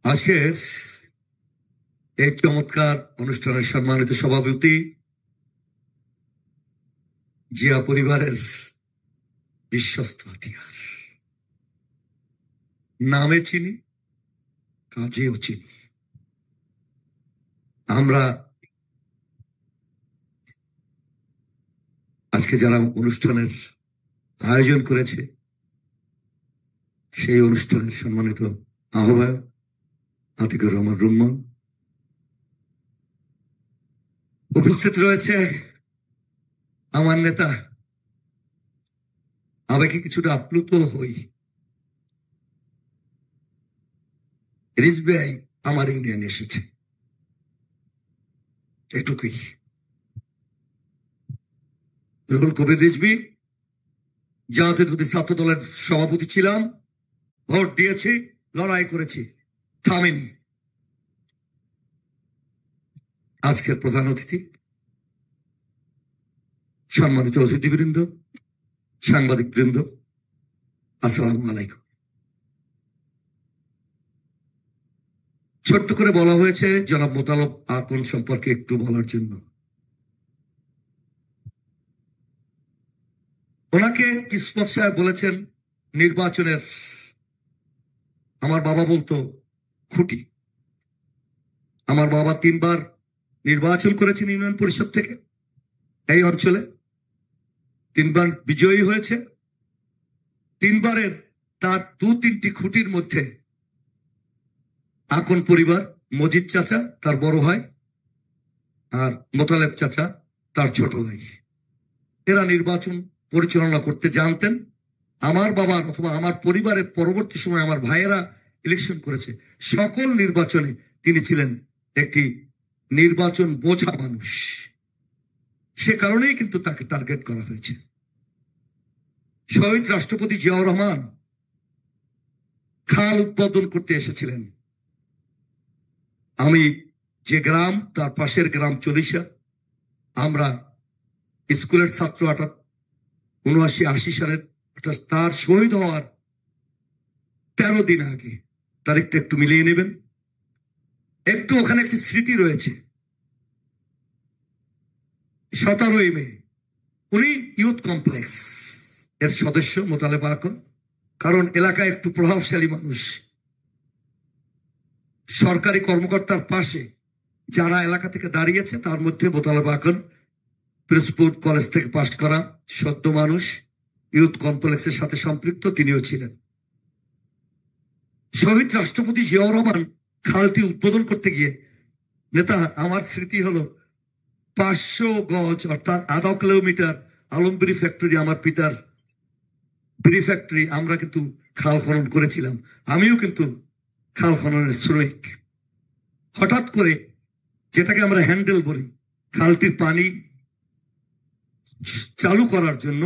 আজকের এই চমৎকার অনুষ্ঠানের সম্মানিত সভাপতি, জিয়া পরিবারের বিশ্বস্ত হাতিয়ার, নামে চিনি, কাজেও চিনি। আমরা আজকে যারা অনুষ্ঠানের আয়োজন করেছে, সেই অনুষ্ঠানের সম্মানিত আহ্বায়ক আতিকুর রহমান রুম্মান, উপস্থিত রয়েছে আমার নেতা, আবেগে কিছুটা আপ্লুত হই, রিজভী আমার ইউনিয়নে এসেছে, এটুকুই। রুহুল কবির রিজভী, জাতীয়তাবাদী ছাত্র দলের সভাপতি ছিলাম, ভোট দিয়েছি, লড়াই করেছি, থামেনি। আজকের প্রধান অতিথি, সম্মানিত অতিথিবৃন্দ, সাংবাদিক বৃন্দ, আসসালামু আলাইকুম। ছোট্ট করে বলা হয়েছে জনাব মোতালেব আকন সম্পর্কে একটু বলার জন্য। ওনাকে কিসমত সাহেব বলেছেন নির্বাচনের, আমার বাবা বলতো খুঁটি। আমার বাবা 3 বার নির্বাচন করেছেন ইউনিয়ন পরিষদ থেকে, এই অঞ্চলে 3 বার বিজয়ী হয়েছে। 3 বারের তার 2-3টি খুঁটির মধ্যে আকন পরিবার, মজিদ চাচা তার বড় ভাই, আর মোতালেব চাচা তার ছোট ভাই, এরা নির্বাচন পরিচালনা করতে জানতেন। আমার বাবার অথবা আমার পরিবারের পরবর্তী সময় আমার ভাইয়েরা ইলেকশন করেছে, সকল নির্বাচনে তিনি ছিলেন একটি নির্বাচন বোঝা মানুষ। সে কারণেই কিন্তু তাকে টার্গেট করা হয়েছে। শহীদ রাষ্ট্রপতি জিয়াউর রহমান খাল উৎপাদন করতে এসেছিলেন। আমি যে গ্রাম, তার পাশের গ্রাম চলিশা, আমরা স্কুলের ছাত্র 79-80 সালের, তার শহীদ হওয়ার 13 দিন আগে, তারিখটা একটু মিলিয়ে নেবেন, একটু ওখানে একটি স্মৃতি রয়েছে। 17ই মে উনি ইউথ কমপ্লেক্স এর সদস্য মোতালেব আকন, কারণ এলাকায় একটু প্রভাবশালী মানুষ, সরকারি কর্মকর্তার পাশে যারা এলাকা থেকে দাঁড়িয়েছে তার মধ্যে মোতালেব আকন পিরোজপুর কলেজ থেকে পাশ করা সদ্য মানুষ, ইউথ কমপ্লেক্সের সাথে সম্পৃক্ত, তিনিও ছিলেন। শহীদ রাষ্ট্রপতি জিয়াউর রহমান খালটি উদ্বোধন করতে গিয়ে, নেতা, আমার স্মৃতি হলো 500 গজ অর্থাৎ আধা কিলোমিটার আলমবিরি ফ্যাক্টরি, আমার পিতার বিড়ি ফ্যাক্টরি, আমরা কিন্তু খাল খনন করেছিলাম। আমিও কিন্তু খাল খননের শ্রমিক। হঠাৎ করে যেটাকে আমরা হ্যান্ডেল বলি, খালটির পানি চালু করার জন্য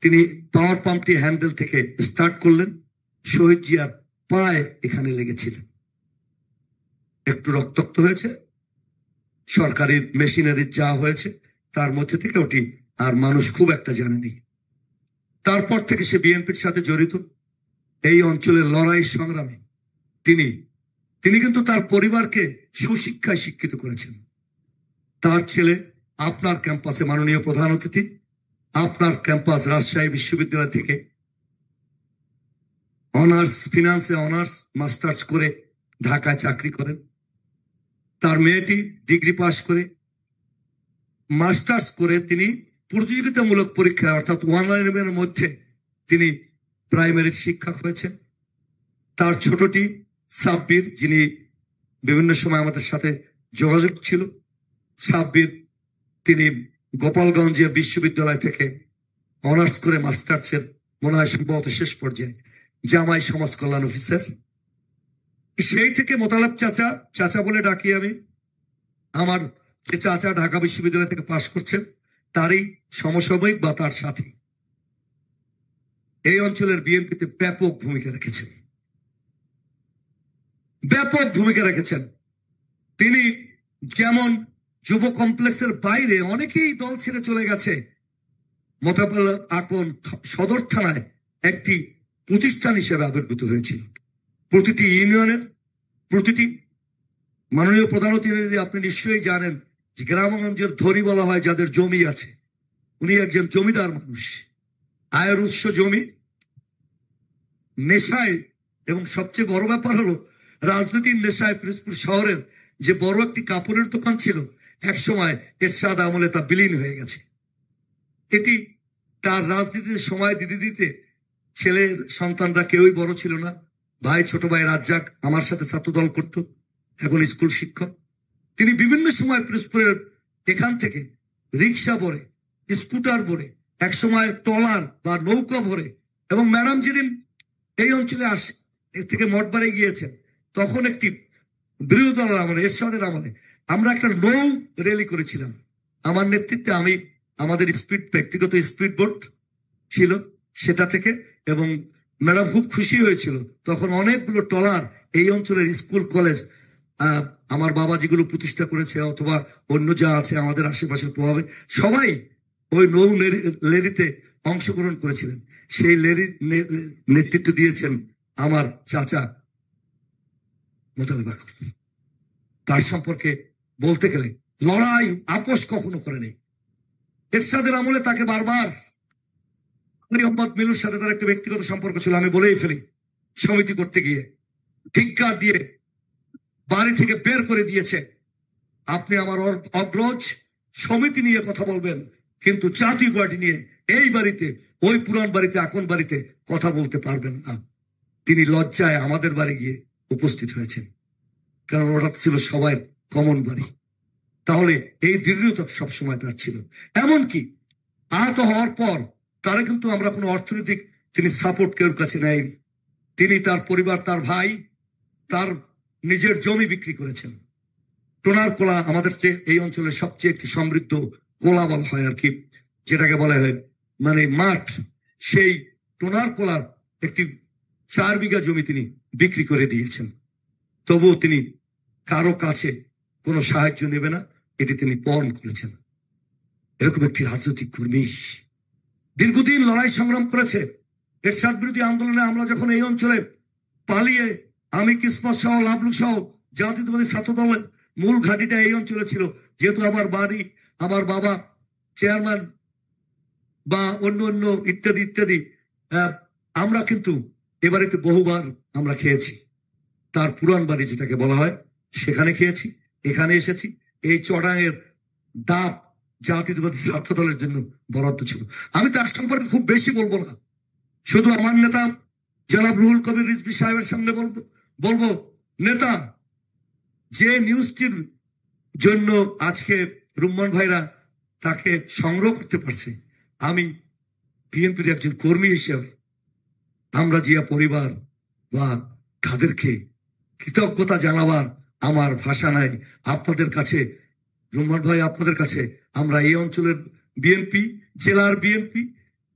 তিনি পাওয়ার পাম্পটি হ্যান্ডেল থেকে স্টার্ট করলেন, শহীদ জিয়ার পায়ে এখানে লেগেছিলেন, একটু রক্তাক্ত হয়েছে, সরকারি মেশিনারি যা হয়েছে তার মধ্যে থেকে ওটি আর মানুষ খুব একটা জানেনি। তারপর থেকে সে বিএনপির সাথে জড়িত, এই অঞ্চলের লড়াই সংগ্রামে তিনি কিন্তু তার পরিবারকে সুশিক্ষায় শিক্ষিত করেছেন। তার ছেলে আপনার ক্যাম্পাসে, মাননীয় প্রধান অতিথি, আপনার ক্যাম্পাস রাজশাহী বিশ্ববিদ্যালয় থেকে অনার্স ফিনান্সে অনার্স মাস্টার্স করে ঢাকায় চাকরি করেন। তার মেয়েটি ডিগ্রি পাশ করে, মাস্টার্স করে তিনি প্রতিযোগিতামূলক পরীক্ষায় অর্থাৎ 111 এর মধ্যে তিনি প্রাইমারি শিক্ষক হয়েছেন। তার ছোটটি সাব্বির, যিনি বিভিন্ন সময় আমাদের সাথে যোগাযোগ ছিল, সাব্বির তিনি গোপালগঞ্জের বিশ্ববিদ্যালয় থেকে অনার্স করে মাস্টার্সের মনে হয় সম্ভবত শেষ পর্যায়ে, জামাই সমাজ কল্যাণ অফিসার। সেই থেকে মোতালেব চাচা বলে ডাকি আমি। আমার যে চাচা ঢাকা বিশ্ববিদ্যালয় থেকে পাশ করছেন, তারই সমসাময়িক বা তার সাথী, এই অঞ্চলের বিএনপিতে ব্যাপক ভূমিকা রেখেছেন। তিনি যেমন যুব কমপ্লেক্সের বাইরে অনেকেই দল ছেড়ে চলে গেছে, মোতালেব আকন সদর থানায় একটি প্রতিষ্ঠান হিসেবে আবির্ভূত হয়েছিল। প্রতিটি ইউনিয়নের, প্রতিটি মাননীয় প্রধান অতিথি আপনি নিশ্চয়ই জানেন যে গ্রামগঞ্জের ধনী বলা হয় যাদের জমি আছে, উনি একজন জমিদার মানুষ। আয়ের উৎস জমি, নেশায়, এবং সবচেয়ে বড় ব্যাপার হলো রাজনীতির নেশায় পিরোজপুর শহরের যে বড় একটি কাপড়ের দোকান ছিল, একসময় এরশাদ আমলে তা বিলীন হয়ে গেছে। এটি তার রাজনীতিতে সময় দিতে দিতে ছেলের সন্তানরা কেউই বড় ছিল না। ভাই, ছোট ভাই রাজ্জাক আমার সাথে ছাত্রদল করত, এখন স্কুল শিক্ষক। তিনি বিভিন্ন সময় পিরোজপুরের এখান থেকে রিক্সা ভরে, স্কুটার ভরে, এক সময় ট্রলার বা নৌকা ভরে, এবং ম্যাডাম যেদিন এই অঞ্চলে আসে এর থেকে মঠবাড়ি গিয়েছেন, তখন একটি বিরোধী দলের আমলে, এরশাদের আমলে আমরা একটা নৌ র্যালি করেছিলাম। আমার নেতৃত্বে আমি, আমাদের ব্যক্তিগত স্পিড বোট ছিল সেটা থেকে, এবং ম্যাডাম খুব খুশি হয়েছিল। তখন অনেকগুলো ট্রলার এই অঞ্চলের স্কুল কলেজ, আমার বাবা যেগুলো প্রতিষ্ঠা করেছে অথবা অন্য যা আছে আমাদের আশেপাশের প্রভাবে, সবাই ওই নৌ লেরিতে অংশগ্রহণ করেছিলেন। সেই লেরির নেতৃত্ব দিয়েছেন আমার চাচা মোতালেব আখন্দ। তার সম্পর্কে বলতে গেলে লড়াই আপোষ কখনো করেনি। এরশাদের আমলে তাকে বারবার, মোহাম্মদ মিলুর সাথে তার একটা ব্যক্তিগত সম্পর্ক ছিল, আমি বলেই ফেলি, সমিতি করতে গিয়ে ধিক্কার দিয়ে বাড়ি থেকে বের করে দিয়েছে। আপনি আমার অগ্রজ সমিতি নিয়ে কথা বলবেন, কিন্তু জাতীয় পার্টি নিয়ে এই বাড়িতে, ওই পুরান বাড়িতে, আকন বাড়িতে কথা বলতে পারবেন না। তিনি লজ্জায় আমাদের বাড়ি গিয়ে উপস্থিত হয়েছেন, কারণ ওটা ছিল সবাই কমন বাড়ি। তাহলে এই দৃঢ়তা সবসময় তার ছিল। এমনকি আহত হওয়ার পর তারা কিন্তু আমরা কোনো অর্থনৈতিক তিনি সাপোর্ট কেউ কাছে নেয়নি। তিনি, তার পরিবার, তার ভাই, তার নিজের জমি বিক্রি করেছেন। টোনার কোলা আমাদের চেয়ে এই অঞ্চলের সবচেয়ে একটি সমৃদ্ধ কোলা বলা হয় আর কি, যেটাকে বলা হয় মানে মাঠ, সেই টোনার কোলার একটি 4 বিঘা জমি তিনি বিক্রি করে দিয়েছেন। তবুও তিনি কারো কাছে কোনো সাহায্য নেবে না, এটি তিনি পণ করেছেন। এরকম একটি রাজনৈতিক কর্মী দীর্ঘদিন লড়াই সংগ্রাম করেছে। এরশাদ বিরোধী আন্দোলনে আমরা যখন এই অঞ্চলে পালিয়ে, আমি কিসমত সহ, লাবলু সহ, জাতীয়তাবাদী ছাত্র দলের মূল ঘাঁটিটা এই অঞ্চলে ছিল। যেহেতু আমার বাড়ি, আমার বাবা চেয়ারম্যান বা অন্য অন্য ইত্যাদি ইত্যাদি, আমরা কিন্তু এ বাড়িতে বহুবার আমরা খেয়েছি। তার পুরান বাড়ি যেটাকে বলা হয়, সেখানে খেয়েছি, এখানে এসেছি। এই চড়াঙের ডাব জাতীয়তাবাদী ছাত্র দলের জন্য বরাদ্দ ছিল। আমি তার সম্পর্কে খুব বেশি বলবো না, শুধু আমার নেতা জনাব রুহুল কবির রিজভী সাহেবের সামনে বলবো নেতা, যে নিউজটির জন্য আজকে রুম্মান ভাইরা তাকে সংগ্রহ করতে পারছে, আমি বিএনপির একজন কর্মী হিসেবে আমরা জিয়া পরিবার বা তাদেরকে কৃতজ্ঞতা জানাবার আমার ভাষা নাই। আপনাদের কাছে রুম্মান ভাই, আপনাদের কাছে আমরা এই অঞ্চলের বিএনপি, জেলার বিএনপি,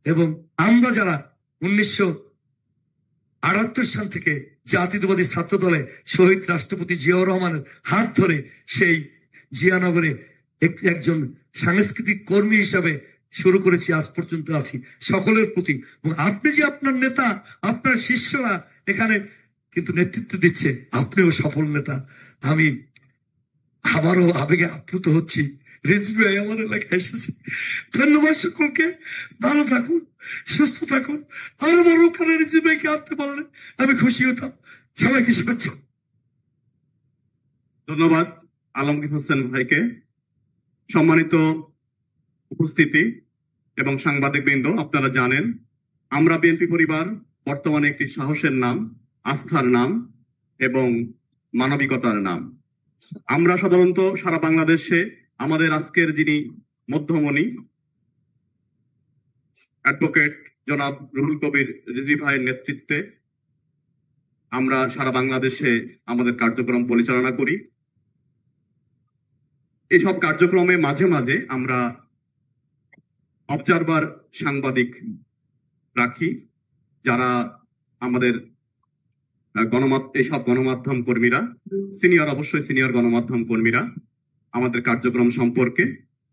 এবং আমরা যারা 1978 সাল থেকে জাতীয়তাবাদী ছাত্র দলে শহীদ রাষ্ট্রপতি জিয়াউর রহমানের হাত ধরে সেই জিয়ানগরে একজন সাংস্কৃতিক কর্মী হিসাবে শুরু করেছি, আজ পর্যন্ত আছি। সকলের প্রতি, এবং আপনি যে আপনার নেতা, আপনার শিষ্যরা এখানে কিন্তু নেতৃত্ব দিচ্ছে, আপনিও সফল নেতা। আমি আবারও আবেগে আপ্লুত হচ্ছি। রিজভী ভাই আমার এলাকায় এসেছে। ধন্যবাদ সকলকে। ভালো থাকুন, সুস্থ থাকুন। আর আমার ওখানে রিজভী ভাইকে আনতে পারলে আমি খুশি হতাম। সবাইকে শুভেচ্ছা। ধন্যবাদ আলমগীর হোসেন ভাইকে। সম্মানিত উপস্থিতি এবং সাংবাদিক বৃন্দ, আপনারা জানেন আমরা বিএনপি পরিবার বর্তমানে একটি সাহসের নাম, আস্থার নাম এবং মানবিকতার নাম। আমরা সাধারণত সারা বাংলাদেশে আমাদের আজকের যিনি মধ্যমণি অ্যাডভোকেট জনাব রুহুল কবির রিজভী ভাইয়ের নেতৃত্বে আমরা সারা বাংলাদেশে আমাদের কার্যক্রম পরিচালনা করি। এইসব কার্যক্রমে মাঝে মাঝে আমরা অবজারভার সাংবাদিক রাখি, যারা আমাদের এইসব গণমাধ্যম কর্মীরা, অবশ্যই সিনিয়র গণমাধ্যম কর্মীরা আমাদের কার্যক্রম সম্পর্কে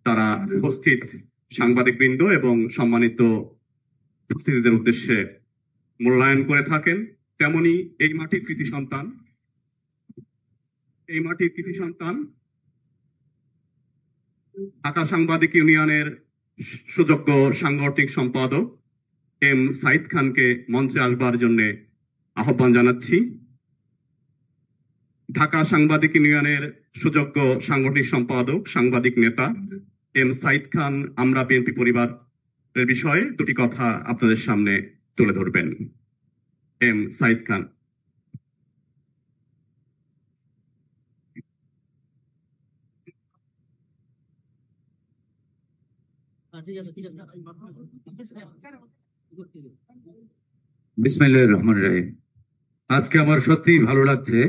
তারা উপস্থিত সাংবাদিক বৃন্দ এবং সম্মানিত উপস্থিতিদের উদ্দেশ্যে মূল্যায়ন করে থাকেন, তেমনি এই মাটির কৃতি সন্তান ঢাকা সাংবাদিক ইউনিয়নের সুযোগ্য সাংগঠনিক সম্পাদক এম সাইদ খানকে মঞ্চে আসবার জন্য আহ্বান জানাচ্ছি। ঢাকা সাংবাদিক ইউনিয়নের সুযোগ্য সাংগঠনিক সম্পাদক, সাংবাদিক নেতা এম সাইদ খান আমরা বিএনপি পরিবারের বিষয়ে দুটি কথা আপনাদের সামনে তুলে ধরবেন। এম সাইদ খান। বিসমিল্লাহির রহমানির রহিম। আজকে আমার সত্যিই ভালো লাগছে।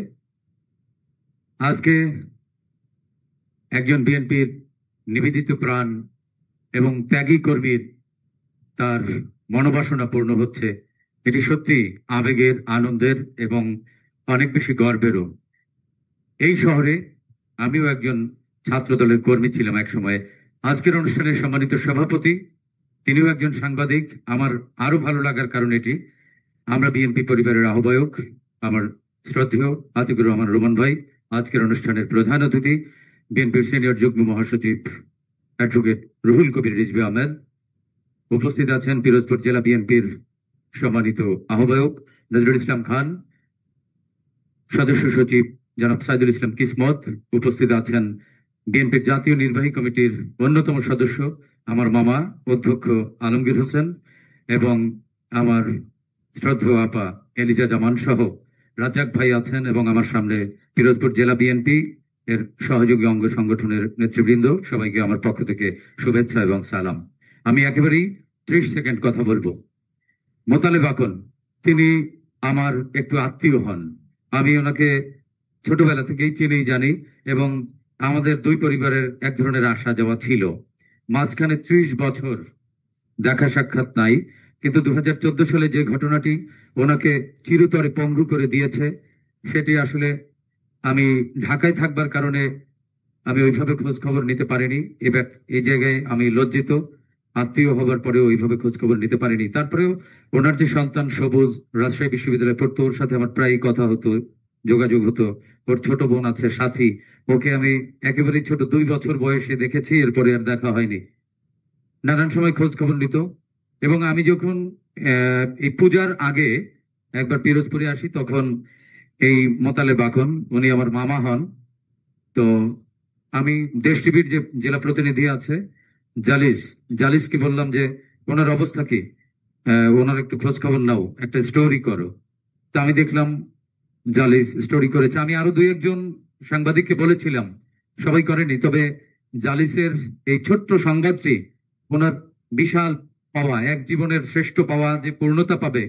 আজকে একজন বিএনপির নিবেদিত প্রাণ এবং ত্যাগী কর্মীর তার মনোবাসনা পূর্ণ হচ্ছে। এটি সত্যি আবেগের, আনন্দের এবং অনেক বেশি গর্বেরও। এই শহরে আমিও একজন ছাত্র দলের কর্মী ছিলাম এক সময়ে। আজকের অনুষ্ঠানের সম্মানিত সভাপতি, তিনিও একজন সাংবাদিক। আমার আরো ভালো লাগার কারণ এটি, আমরা বিএনপি পরিবারের আহ্বায়ক আমার শ্রদ্ধেয় আতিকুর রহমান রোমান ভাই, আজকের অনুষ্ঠানের প্রধান অতিথি বিএনপির সিনিয়র যুগ্ম মহাসচিব অ্যাডভোকেট রুহুল কবির রিজভী আহমেদ, উপস্থিত আছেন পিরোজপুর জেলা বিএনপির সম্মানিত আহ্বায়ক নজরুল ইসলাম খান, সদস্য সচিব জনাব সাইদুল ইসলাম কিসমত, উপস্থিত আছেন বিএনপির জাতীয় নির্বাহী কমিটির অন্যতম সদস্য আমার মামা অধ্যক্ষ আলমগীর হোসেন এবং আমার শ্রদ্ধেয় আপা এলিজা জামান সহ রাজ্জাক ভাই আছেন, এবং আমার সামনে পিরোজপুর জেলা বিএনপি এর সহযোগী অঙ্গ সংগঠনের নেতৃবৃন্দ। সবাইকে আমার পক্ষ থেকে শুভেচ্ছা এবং সালাম। আমি একেবারেই 30 সেকেন্ড কথা বলবো। মোতালেব আকন, তিনি আমার একটু আত্মীয় হন। আমি ওনাকে ছোটবেলা থেকেই চিনি, জানি, এবং আমাদের দুই পরিবারের এক ধরনের আসা যাওয়া ছিল। মাঝখানে 30 বছর দেখা সাক্ষাৎ নাই, কিন্তু 2014 সালে যে ঘটনাটি ওনাকে চিরতরে পঙ্গু করে দিয়েছে, সেটি আসলে আমি ঢাকায় থাকবার কারণে আমি ওইভাবে খোঁজ খবর নিতে পারিনি। এবার এই জায়গায় আমি লজ্জিত, আত্মীয় হবার পরেও ওইভাবে খোঁজ খবর নিতে পারিনি। তারপরেও ওনার যে সন্তান সবুজ রাজশাহী বিশ্ববিদ্যালয়ে পড়তো, ওর সাথে আমার প্রায় কথা হতো, যোগাযোগ হতো। ওর ছোট বোন আছে সাথী, ওকে আমি একেবারে ছোট 2 বছর বয়সে দেখেছি, এরপরে আর দেখা হয়নি। নানান সময় খোঁজ খবর নিত। এবং আমি যখন এই পূজার আগে একবার পিরোজপুরে আসি, তখন এই মোতালেব আকন, উনি আমার মামা হন। তো আমি দেশ টিভির যে জেলা প্রতিনিধি আছে জালিসকে বললাম যে ওনার অবস্থা কি, ওনার একটু খোঁজ খবর নাও, একটা স্টোরি করো। তো আমি দেখলাম জালিস স্টোরি করেছে। আমি আরো 2-1 সাংবাদিককে বলেছিলাম, সবাই করেনি। তবে জালিসের এই ছোট্ট সংবাদটি ওনার বিশাল পাওয়া, এক জীবনের শ্রেষ্ঠ পাওয়া, যে পূর্ণতা পাবে,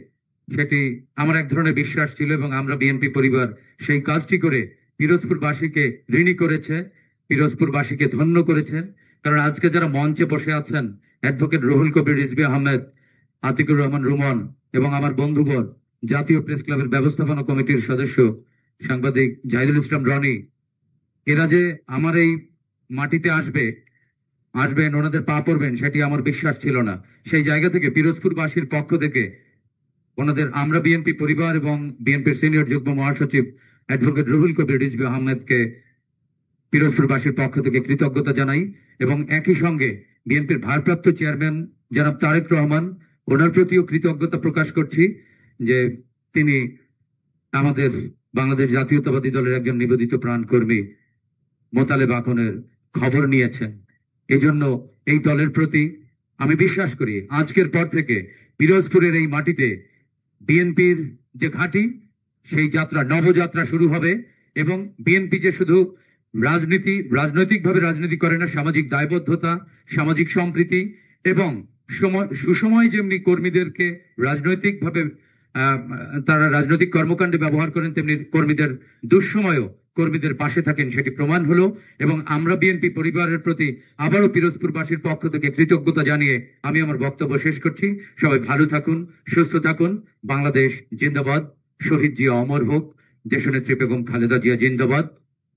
সেটি আমার এক ধরনের বিশ্বাস ছিল। এবং আমরা বিএনপি পরিবার সেই কাজটি করে পিরোজপুরবাসীকে ঋণী করেছে, পিরোজপুরবাসীকে ধন্য করেছেন। কারণ আজকে যারা মঞ্চে বসে আছেন, অ্যাডভোকেট রুহুল কবির রিজভী আহমেদ, আতিকুর রহমান রুমন এবং আমার বন্ধুবর জাতীয় প্রেস ক্লাবের ব্যবস্থাপনা কমিটির সদস্য সাংবাদিক জাহিদুল ইসলাম রনি, এরা যে আমার এই মাটিতে আসবেন, ওনাদের পা পড়বেন, সেটি আমার বিশ্বাস ছিল না। সেই জায়গা থেকে পিরোজপুরবাসীর পক্ষ থেকে ওনাদের আমরা বিএনপি পরিবার এবং বিএনপির সিনিয়র যুগ্ম মহাসচিব অ্যাডভোকেট রুহুল কবির রিজভী আহমেদকে পিরোজপুরবাসীর পক্ষ থেকে কৃতজ্ঞতা জানাই। এবং একই সঙ্গে বিএনপির ভারপ্রাপ্ত চেয়ারম্যান জনাব তারেক রহমান, ওনার প্রতিও কৃতজ্ঞতা প্রকাশ করছি যে তিনি আমাদের বাংলাদেশ জাতীয়তাবাদী দলের একজন নিবেদিত প্রাণ কর্মী মোতালেব আকনের খবর নিয়েছেন। এই জন্য এই দলের প্রতি আমি বিশ্বাস করি আজকের পর থেকে পিরোজপুরের এই মাটিতে বিএনপির যে ঘাঁটি, সেই যাত্রা, নবযাত্রা শুরু হবে। এবং বিএনপি যে শুধু রাজনৈতিকভাবে রাজনীতি করে না, সামাজিক দায়বদ্ধতা, সামাজিক সম্প্রীতি এবং সুসময় যেমনি কর্মীদেরকে রাজনৈতিকভাবে তারা রাজনৈতিক কর্মকাণ্ডে ব্যবহার করেন, তেমনি কর্মীদের দুঃসময়েও কর্মীদের পাশে থাকেন, সেটি প্রমাণ হলো। এবং আমরা বিএনপি পরিবারের প্রতি আবারও পিরোজপুরবাসীর পক্ষ থেকে কৃতজ্ঞতা জানিয়ে আমি আমার বক্তব্য শেষ করছি। সবাই ভালো থাকুন, সুস্থ থাকুন। বাংলাদেশ জিন্দাবাদ, শহীদ জিয়া অমর হোক, দেশনেত্রী বেগম খালেদা জিয়া জিন্দাবাদ,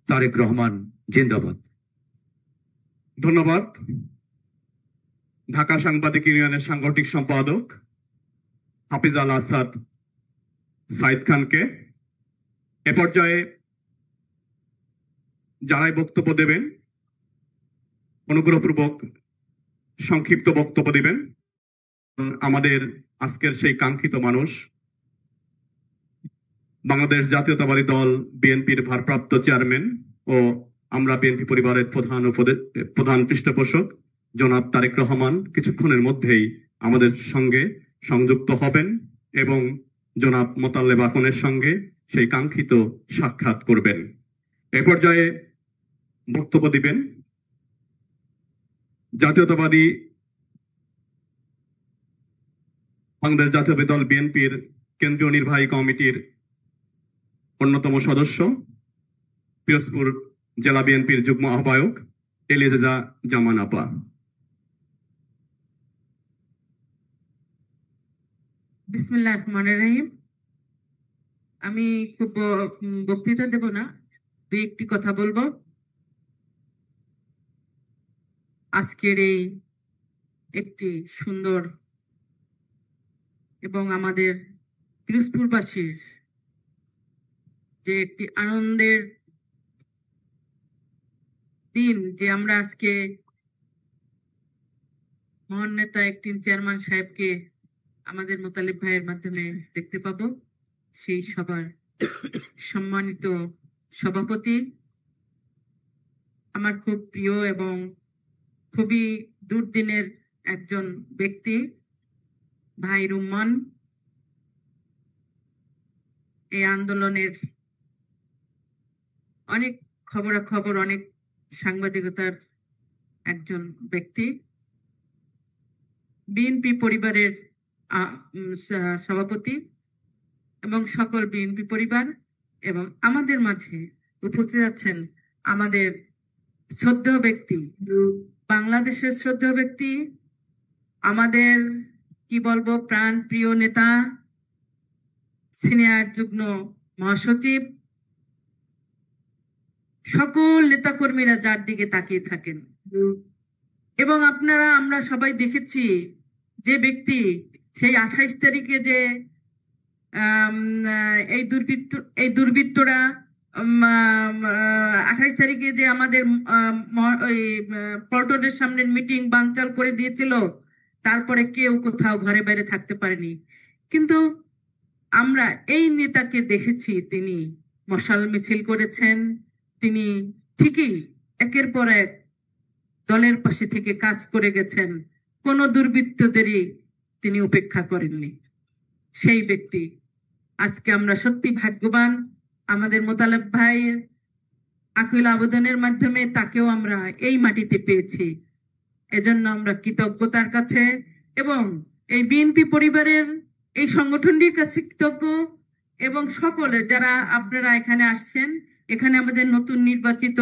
তারেক রহমান জিন্দাবাদ। ধন্যবাদ। ঢাকা সাংবাদিক ইউনিয়নের সাংগঠনিক সম্পাদক হাফিজ আল আসাদ সাইদ খানকে। এ পর্যায়ে যারাই বক্তব্য দেবেন অনুগ্রহপূর্বক সংক্ষিপ্ত বক্তব্য দিবেন। আমাদের আজকের সেই কাঙ্ক্ষিত মানুষ, বাংলাদেশ জাতীয়তাবাদী দল বিএনপির ভারপ্রাপ্ত চেয়ারম্যান ও আমরা বিএনপি পরিবারের প্রধান পৃষ্ঠপোষক জনাব তারেক রহমান কিছুক্ষণের মধ্যেই আমাদের সঙ্গে সংযুক্ত হবেন এবং জনাব মোতাল্লেব আখনের সঙ্গে সেই কাঙ্ক্ষিত সাক্ষাৎ করবেন। এ পর্যায়ে বক্তব্য দিবেন বাংলাদেশ জাতীয়তাবাদী দল বিএনপির কেন্দ্রীয় নির্বাহী কমিটির অন্যতম সদস্য, পিরোজপুর জেলা বিএনপির যুগ্ম আহ্বায়ক এলিজা জামান আপা। বিসমিল্লাহির রহমানির রহিম। আমি খুব বক্তৃতা দেব না, দুই একটি কথা বলবো। আজকের এই একটি সুন্দর এবং আমাদের পিরোজপুরবাসীর যে একটি আনন্দের দিন, যে আমরা আজকে মহান নেতা একটি চেয়ারম্যান সাহেবকে আমাদের মোতালেব ভাইয়ের মাধ্যমে দেখতে পাবো। সেই সবার সম্মানিত সভাপতি, আমার খুব প্রিয় এবং খুবই দুর্দিনের একজন ব্যক্তি, ভাই রুম্মান, এই আন্দোলনের অনেক খবরাখবর, অনেক সাংবাদিকতার একজন ব্যক্তি, বিএনপি পরিবারের সভাপতি এবং সকল বিএনপি পরিবার, এবং আমাদের মাঝে উপস্থিত আছেন আমাদের শ্রদ্ধেয় ব্যক্তি, বাংলাদেশের শ্রদ্ধেয় ব্যক্তি, আমাদের কি বলবো প্রাণ প্রিয় নেতা, সিনিয়র যুগ্ম মহাসচিব, সকল নেতাকর্মীরা যার দিকে তাকিয়ে থাকেন। এবং আমরা সবাই দেখেছি যে ব্যক্তি সেই 28 তারিখে যে এই দুর্বৃত্তরা 28 তারিখে যে আমাদের পল্টনের সামনের মিটিং বানচাল করে দিয়েছিল, তারপরে কেউ কোথাও ঘরে বাইরে থাকতে পারেনি। কিন্তু আমরা এই নেতাকে দেখেছি, তিনি মশাল মিছিল করেছেন, তিনি ঠিকই একের পর এক দলের পাশে থেকে কাজ করে গেছেন, কোনো দুর্বৃত্তদেরই তিনি উপেক্ষা করেননি। সেই ব্যক্তি আজকে আমরা সত্যি ভাগ্যবান, আমাদের মোতালেব ভাইয়ের আকুল আবেদনের মাধ্যমে তাকেও আমরা এই মাটিতে পেয়েছি। এজন্য আমরা কৃতজ্ঞতার কাছে এবং এই বিএনপি পরিবারের এই সংগঠনটির কাছে কৃতজ্ঞ, এবং সকলে যারা আপনারা এখানে আসছেন। এখানে আমাদের নতুন নির্বাচিত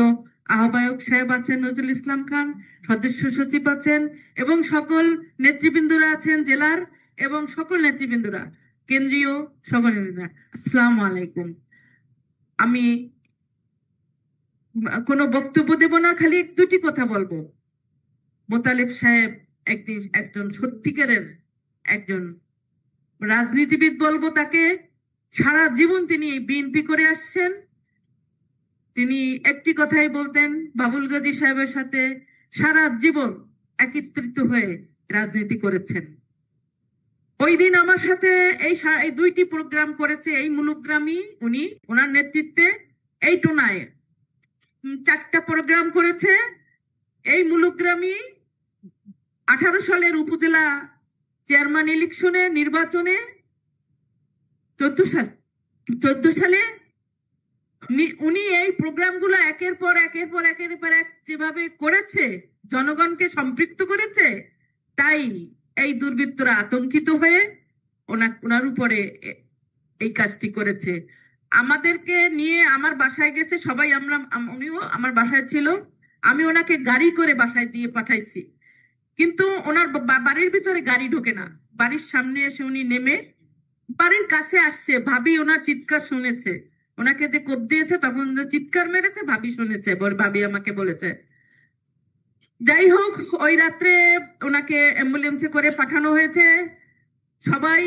আহ্বায়ক সাহেব আছেন নজরুল ইসলাম খান, সদস্য সচিব আছেন এবং সকল নেতৃবৃন্দরা আছেন জেলার, এবং সকল নেতৃবৃন্দরা কেন্দ্রীয়, সকল নেতৃবৃন্দরা। আসসালামু আলাইকুম। আমি কোনো বক্তব্য দেব না, খালি দুটি কথা বলবো। মোতালেব সাহেব একজন সত্যিকারের একজন রাজনীতিবিদ বলবো তাকে। সারা জীবন তিনি বিএনপি করে আসছেন। তিনি একটি কথাই বলতেন, বাবুল গাজী সাহেবের সাথে সারা জীবন একত্রিত হয়ে রাজনীতি করেছেন। ওই দিন আমার সাথে এই দুইটি প্রোগ্রাম করেছে এই মুলুগ্রামী, উনি ওনার নেতৃত্বে এই টোনায় 4টা প্রোগ্রাম করেছে। এই মুলুগ্রামী 18 সালের উপজেলা চেয়ারম্যান ইলেকশনে নির্বাচনে 14 সালে উনি এই প্রোগ্রামগুলো একের পর এক যেভাবে করেছে, জনগণকে সম্পৃক্ত করেছে, তাই এই দুর্বৃত্তরা আতঙ্কিত হয়ে ওনার উপরে এই কাজটি করেছে। আমাদেরকে নিয়ে আমার বাসায় গেছে সবাই, উনিও আমার বাসায় ছিল, আমি ওনাকে গাড়ি করে বাসায় দিয়ে পাঠাইছি। কিন্তু ওনার বাড়ির ভিতরে গাড়ি ঢোকে না, বাড়ির সামনে এসে উনি নেমে বাড়ির কাছে আসছে, ভাবি ওনার চিৎকার শুনেছে, ওনাকে যে কোপ দিয়েছে তখন যে চিৎকার মেরেছে ভাবি শুনেছে, ভাবি আমাকে বলেছে। যাই হোক, ওই রাত্রে ওনাকে অ্যাম্বুলেন্সে করে পাঠানো হয়েছে। সবাই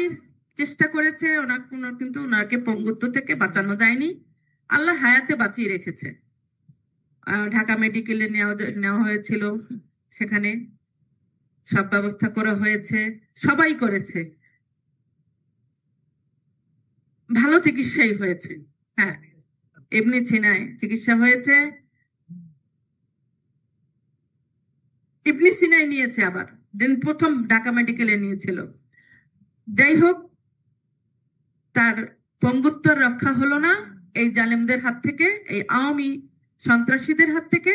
চেষ্টা করেছে, কিন্তু ওনাকে পঙ্গুত্ব থেকে বাঁচানো যায়নি। আল্লাহ হায়াতে বাঁচিয়ে রেখেছে। ঢাকা মেডিকেলে নেওয়া হয়েছিল, সেখানে সব ব্যবস্থা করা হয়েছে, সবাই করেছে, ভালো চিকিৎসাই হয়েছে। হ্যাঁ, এমনি সিনায় চিকিৎসা হয়েছে, ইবনি সিনাই নিয়েছে, আবার প্রথম ঢাকা মেডিকেলে নিয়েছিল। যাই হোক, তার পঙ্গুত্ব রক্ষা হলো না এই জালেমদের হাত থেকে, এই আওয়ামী সন্ত্রাসীদের হাত থেকে।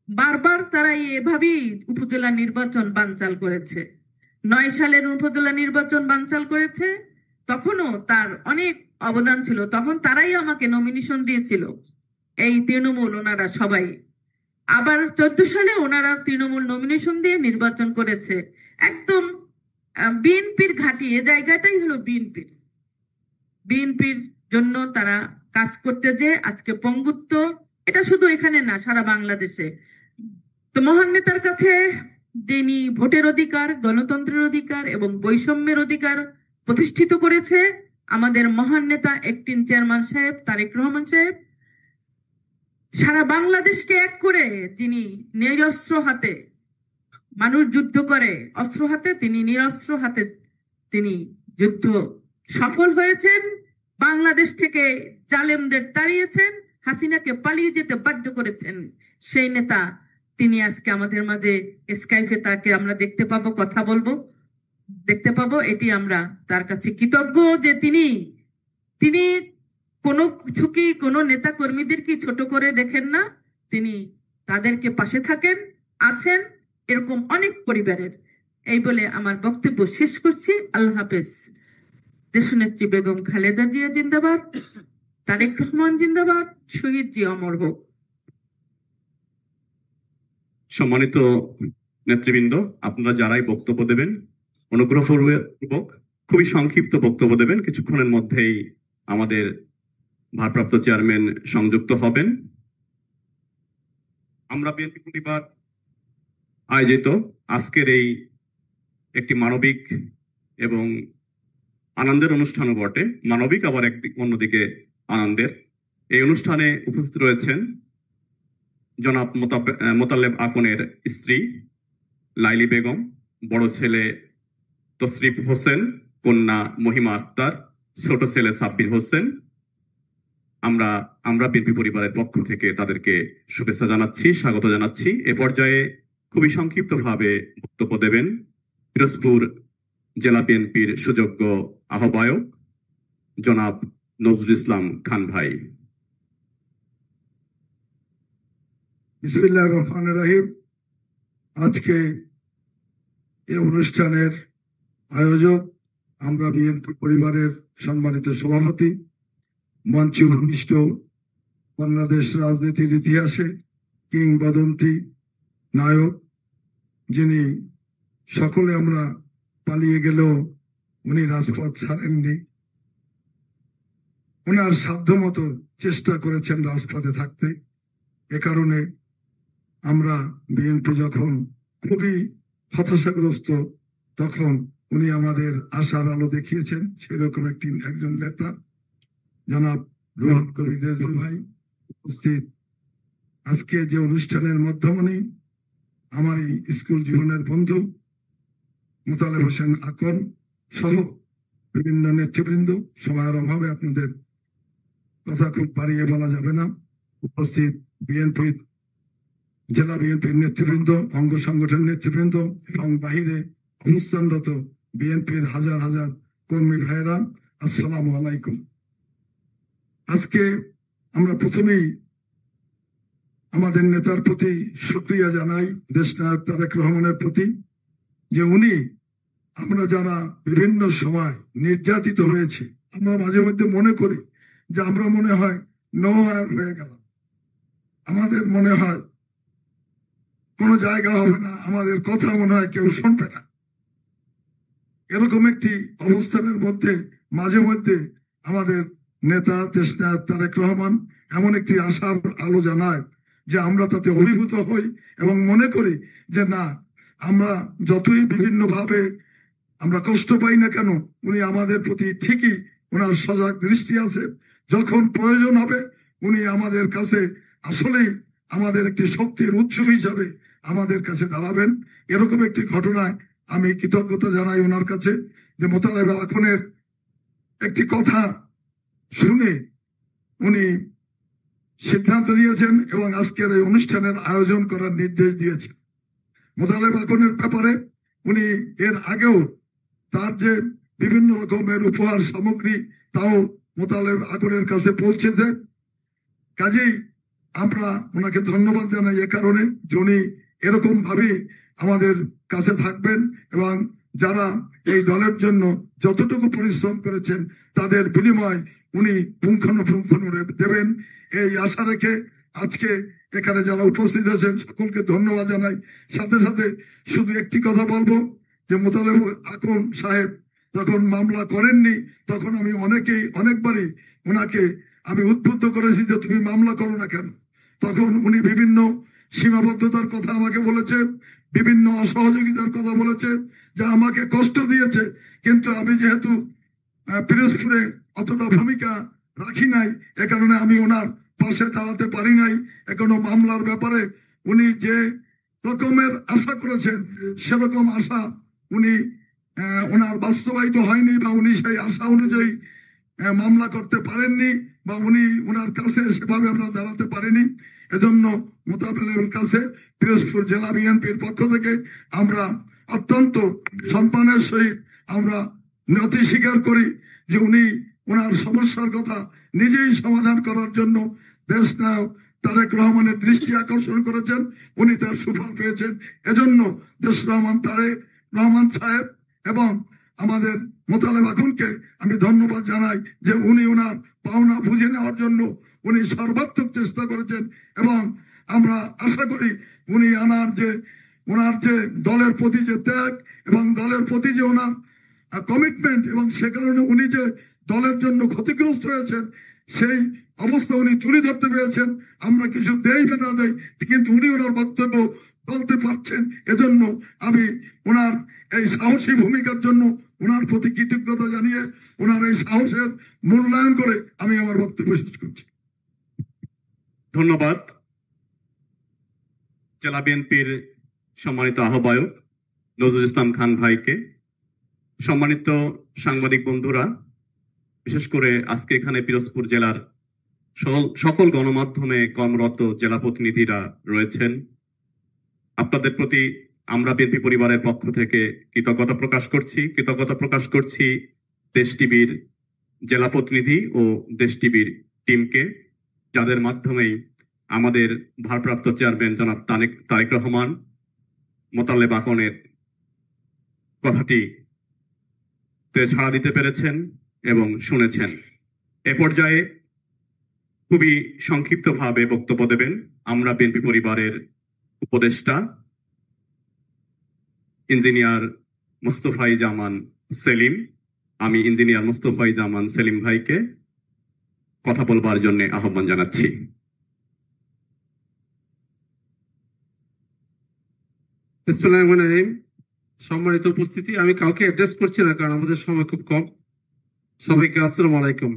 বারবার তারা এভাবেই উপজেলা নির্বাচন বানচাল করেছে। 9 সালের উপজেলা নির্বাচন বানচাল করেছে, তখনও তার অনেক অবদান ছিল। তখন তারাই আমাকে নমিনেশন দিয়েছিল, এই তৃণমূল, ওনারা সবাই। আবার 14 সালে ওনারা তৃণমূল নমিনেশন দিয়ে নির্বাচন করেছে। একদম বিএনপির ঘাঁটি, এ জায়গাটাই হলো বিএনপির জন্য তারা কাজ করতে, যে আজকে পঙ্গুত্ব, এটা শুধু এখানে না, সারা বাংলাদেশে। তো মহান নেতার কাছে যিনি ভোটের অধিকার, গণতন্ত্রের অধিকার এবং বৈষম্যের অধিকার প্রতিষ্ঠিত করেছে, আমাদের মহান নেতা অ্যাক্টিং চেয়ারম্যান সাহেব তারেক রহমান সাহেব, সারা বাংলাদেশকে এক করে যিনি নিরস্ত্র হাতে, মানুষ যুদ্ধ করে অস্ত্র হাতে, তিনি নিরস্ত্র হাতে তিনি যুদ্ধ সফল হয়েছেন। বাংলাদেশ থেকে জালেমদের তাড়িয়েছেন, হাসিনাকে পালিয়ে যেতে বাধ্য করেছেন। সেই নেতা, তিনি আজকে আমাদের মাঝে স্কাইপে, তাকে আমরা দেখতে পাবো, কথা বলবো, দেখতে পাবো। এটি আমরা তার কাছে কৃতজ্ঞ যে তিনি কোনো কিছুকেই, কোনো নেতা কর্মীদেরকে ছোট করে দেখেন না, তিনি তাদেরকে পাশে থাকেন, আছেন। এরকম অনেক পরিবারের। এই বলে আমার বক্তব্য শেষ করছি। আল্লাহ হাফেজ। দেশনেত্রী বেগম খালেদা জিয়া জিন্দাবাদ, তারেক রহমান জিন্দাবাদ, শহীদ জি অমর হোক। সম্মানিত নেতৃবৃন্দ, আপনারা যারাই বক্তব্য দেবেন, অনুগ্রহপূর্বক খুবই সংক্ষিপ্ত বক্তব্য দেবেন। কিছুক্ষণের মধ্যেই আমাদের ভারপ্রাপ্ত চেয়ারম্যান সংযুক্ত হবেন। আমরা বিএনপি পরিবার আয়োজিত আজকের এই একটি মানবিক এবং আনন্দের অনুষ্ঠানও বটে, মানবিক আবার অন্যদিকে আনন্দের। এই অনুষ্ঠানে উপস্থিত রয়েছেন জনাব মোতালেব আকনের স্ত্রী লাইলি বেগম, বড় ছেলে তসরিফ হোসেন, কন্যা মহিমা আক্তার, ছোট ছেলে সাব্বির হোসেন। আমরা বিএনপি পরিবারের পক্ষ থেকে তাদেরকে শুভেচ্ছা জানাচ্ছি, স্বাগত জানাচ্ছি। এ পর্যায়ে খুবই সংক্ষিপ্তভাবে বক্তব্য দেবেন পিরোজপুর জেলা বিএনপির সুযোগ্য আহ্বায়ক জনাব নজরুল ইসলাম খান ভাই। বিসমিল্লাহির রহমানির রহিম। আজকে এই অনুষ্ঠানের আয়োজক আমরা বিএনপি পরিবারের সম্মানিত সভাপতি, মঞ্চে ভূমিষ্ঠ বাংলাদেশ রাজনীতির ইতিহাসে কিংবদন্তি নায়ক, যিনি সকলে আমরা পালিয়ে গেলেও উনি রাজপথ ছাড়েননি। ওনার সাধ্যমতো চেষ্টা করেছেন রাজপথে থাকতে। এ কারণে আমরা বিএনপি যখন খুবই হতাশাগ্রস্ত, তখন উনি আমাদের আশার আলো দেখিয়েছেন। সেরকম একজন নেতা জনাব রুহুল কবির রেজভী ভাই উপস্থিত। আজকে যে অনুষ্ঠানের মধ্যমণি আমার এই স্কুল জীবনের বন্ধু মোতালেব হোসেন আকন সহ বিভিন্ন নেতৃবৃন্দ, সময়ের অভাবে আপনাদের কথা খুব বাড়িয়ে বলা যাবে না। উপস্থিত বিএনপির জেলা বিএনপির নেতৃবৃন্দ, অঙ্গ সংগঠন নেতৃবৃন্দ এবং বাহিরে অবস্থানরত বিএনপির হাজার হাজার কর্মী ভাইয়েরা, আসসালামু আলাইকুম। আজকে আমরা প্রথমেই আমাদের নেতার প্রতি শুকরিয়া জানাই, দেশনায়ক তারেক রহমানের প্রতি, যে উনি, আমরা যারা বিভিন্ন সময় নির্যাতিত হয়েছি, আমরা মাঝে মধ্যে মনে করি যে আমরা মনে হয় নোয়ার হয়ে গেলাম, আমাদের মনে হয় কোনো জায়গা হবে না, আমাদের কথা মনে হয় কেউ শুনবে না। এরকম একটি অবস্থানের মধ্যে মাঝে মধ্যে আমাদের নেতা দেশনায়ক তারেক রহমান এমন একটি আশার আলো জানায় যে আমরা তাতে অভিভূত হই এবং মনে করি যে না, আমরা যতই বিভিন্ন ভাবে আমরা কষ্ট পাই না কেন, উনি আমাদের প্রতি ঠিকই ওনার সজাগ দৃষ্টি আছে। যখন প্রয়োজন হবে উনি আমাদের কাছে আসলেই আমাদের একটি শক্তির উৎস হিসাবে আমাদের কাছে দাঁড়াবেন। এরকম একটি ঘটনায় আমি কৃতজ্ঞতা জানাই ওনার কাছে, যে মোতালেব আখনের একটি কথা শুনে উনি সিদ্ধান্ত নিয়েছেন এবং আজকের এই অনুষ্ঠানের আয়োজন করার নির্দেশ দিয়েছেন। মোতালেব আখনের ব্যাপারে উনি এর আগেও তার যে বিভিন্ন রকমের উপহার সামগ্রী তাও মোতালেব আখনের কাছে পৌঁছেছে। কাজেই আমরা ওনাকে ধন্যবাদ জানাই এ কারণে যে উনি এরকম ভাবে আমাদের কাছে থাকবেন এবং যারা এই দলের জন্য যতটুকু পরিশ্রম করেছেন তাদের বিনিময় উনি পুঙ্খানুপুঙ্খ দেবেন এই আশা রেখে আজকে এখানে যারা উপস্থিত আছেন সকলকে ধন্যবাদ জানাই। সাথে সাথে শুধু একটি কথা বলবো যে মোতালেব আখন সাহেব যখন মামলা করেননি তখন আমি অনেকবারই ওনাকে আমি উদ্বুদ্ধ করেছি যে তুমি মামলা করো না কেন। তখন উনি বিভিন্ন সীমাবদ্ধতার কথা আমাকে বলেছে, বিভিন্ন অসহযোগিতার কথা বলেছে, যা আমাকে কষ্ট দিয়েছে। কিন্তু আমি যেহেতু পিরোজপুরে অতটা ভূমিকা রাখি নাই, এ কারণে আমি ওনার পাশে দাঁড়াতে পারি নাই। এখনো মামলার ব্যাপারে উনি যে রকমের আশা করেছেন সেরকম আশা উনি ওনার বাস্তবায়িত হয়নি বা উনি সেই আশা অনুযায়ী মামলা করতে পারেননি বা উনি ওনার কাছে সেভাবে আমরা দাঁড়াতে পারিনি। এজন্য মোতালেবের কাছে পিরোজপুর জেলা বিএনপির পক্ষ থেকে আমরা অত্যন্ত সম্মানের সহিত আমরা নতি স্বীকার করি যে উনি ওনার সমস্যার কথা নিজেই সমাধান করার জন্য দেশ নায়ক তারেক রহমানের দৃষ্টি আকর্ষণ করেছেন, উনি তার সুফল পেয়েছেন। এজন্য দেশ তারেক রহমান সাহেব এবং আমাদের মোতালেব আখনকে আমি ধন্যবাদ জানাই যে উনি ওনার পাওনা বুঝে নেওয়ার জন্য উনি সর্বাত্মক চেষ্টা করেছেন এবং আমরা আশা করি উনি ওনার যে দলের প্রতি যে ত্যাগ এবং দলের প্রতি যে ওনার কমিটমেন্ট এবং সে কারণে উনি যে দলের জন্য ক্ষতিগ্রস্ত হয়েছেন সেই অবস্থা উনি তুলে ধরতে পেরেছেন। আমরা কিছু দেই বা না দেই কিন্তু উনি ওনার বক্তব্য বলতে পারছেন। এজন্য আমি ওনার এই সাহসী ভূমিকার জন্য ওনার প্রতি কৃতজ্ঞতা জানিয়ে ওনার এই সাহসের মূল্যায়ন করে আমি আমার বক্তব্য শেষ করছি। ধন্যবাদ জেলা বিএনপির সম্মানিত আহ্বায়ক নজরুল ইসলাম খান ভাইকে। সম্মানিত সাংবাদিক বন্ধুরা, বিশেষ করে আজকে এখানে পিরোজপুর জেলার সকল গণমাধ্যমে কর্মরত জেলা প্রতিনিধিরা রয়েছেন, আপনাদের প্রতি আমরা বিএনপি পরিবারের পক্ষ থেকে কৃতজ্ঞতা প্রকাশ করছি দেশ টিভির জেলা প্রতিনিধি ও দেশ টিভির টিমকে, যাদের মাধ্যমেই আমাদের ভারপ্রাপ্ত চেয়ারম্যান জনাব তারেক রহমান মোতালেব আখনের কথাটি সাড়া দিতে পেরেছেন এবং শুনেছেন। এ পর্যায়ে খুবই সংক্ষিপ্তভাবে বক্তব্য দেবেন আমরা বিএনপি পরিবারের উপদেষ্টা ইঞ্জিনিয়ার মুস্তফাই জামান সেলিম। আমি ইঞ্জিনিয়ার মুস্তফাই জামান সেলিম ভাইকে কথা বলবার জন্য আহ্বান জানাচ্ছি। সম্মানিত উপস্থিতি, আমি কাউকে অ্যাড্রেস করছি না কারণ আমাদের সময় খুব কম। সবাইকে আসসালামু আলাইকুম।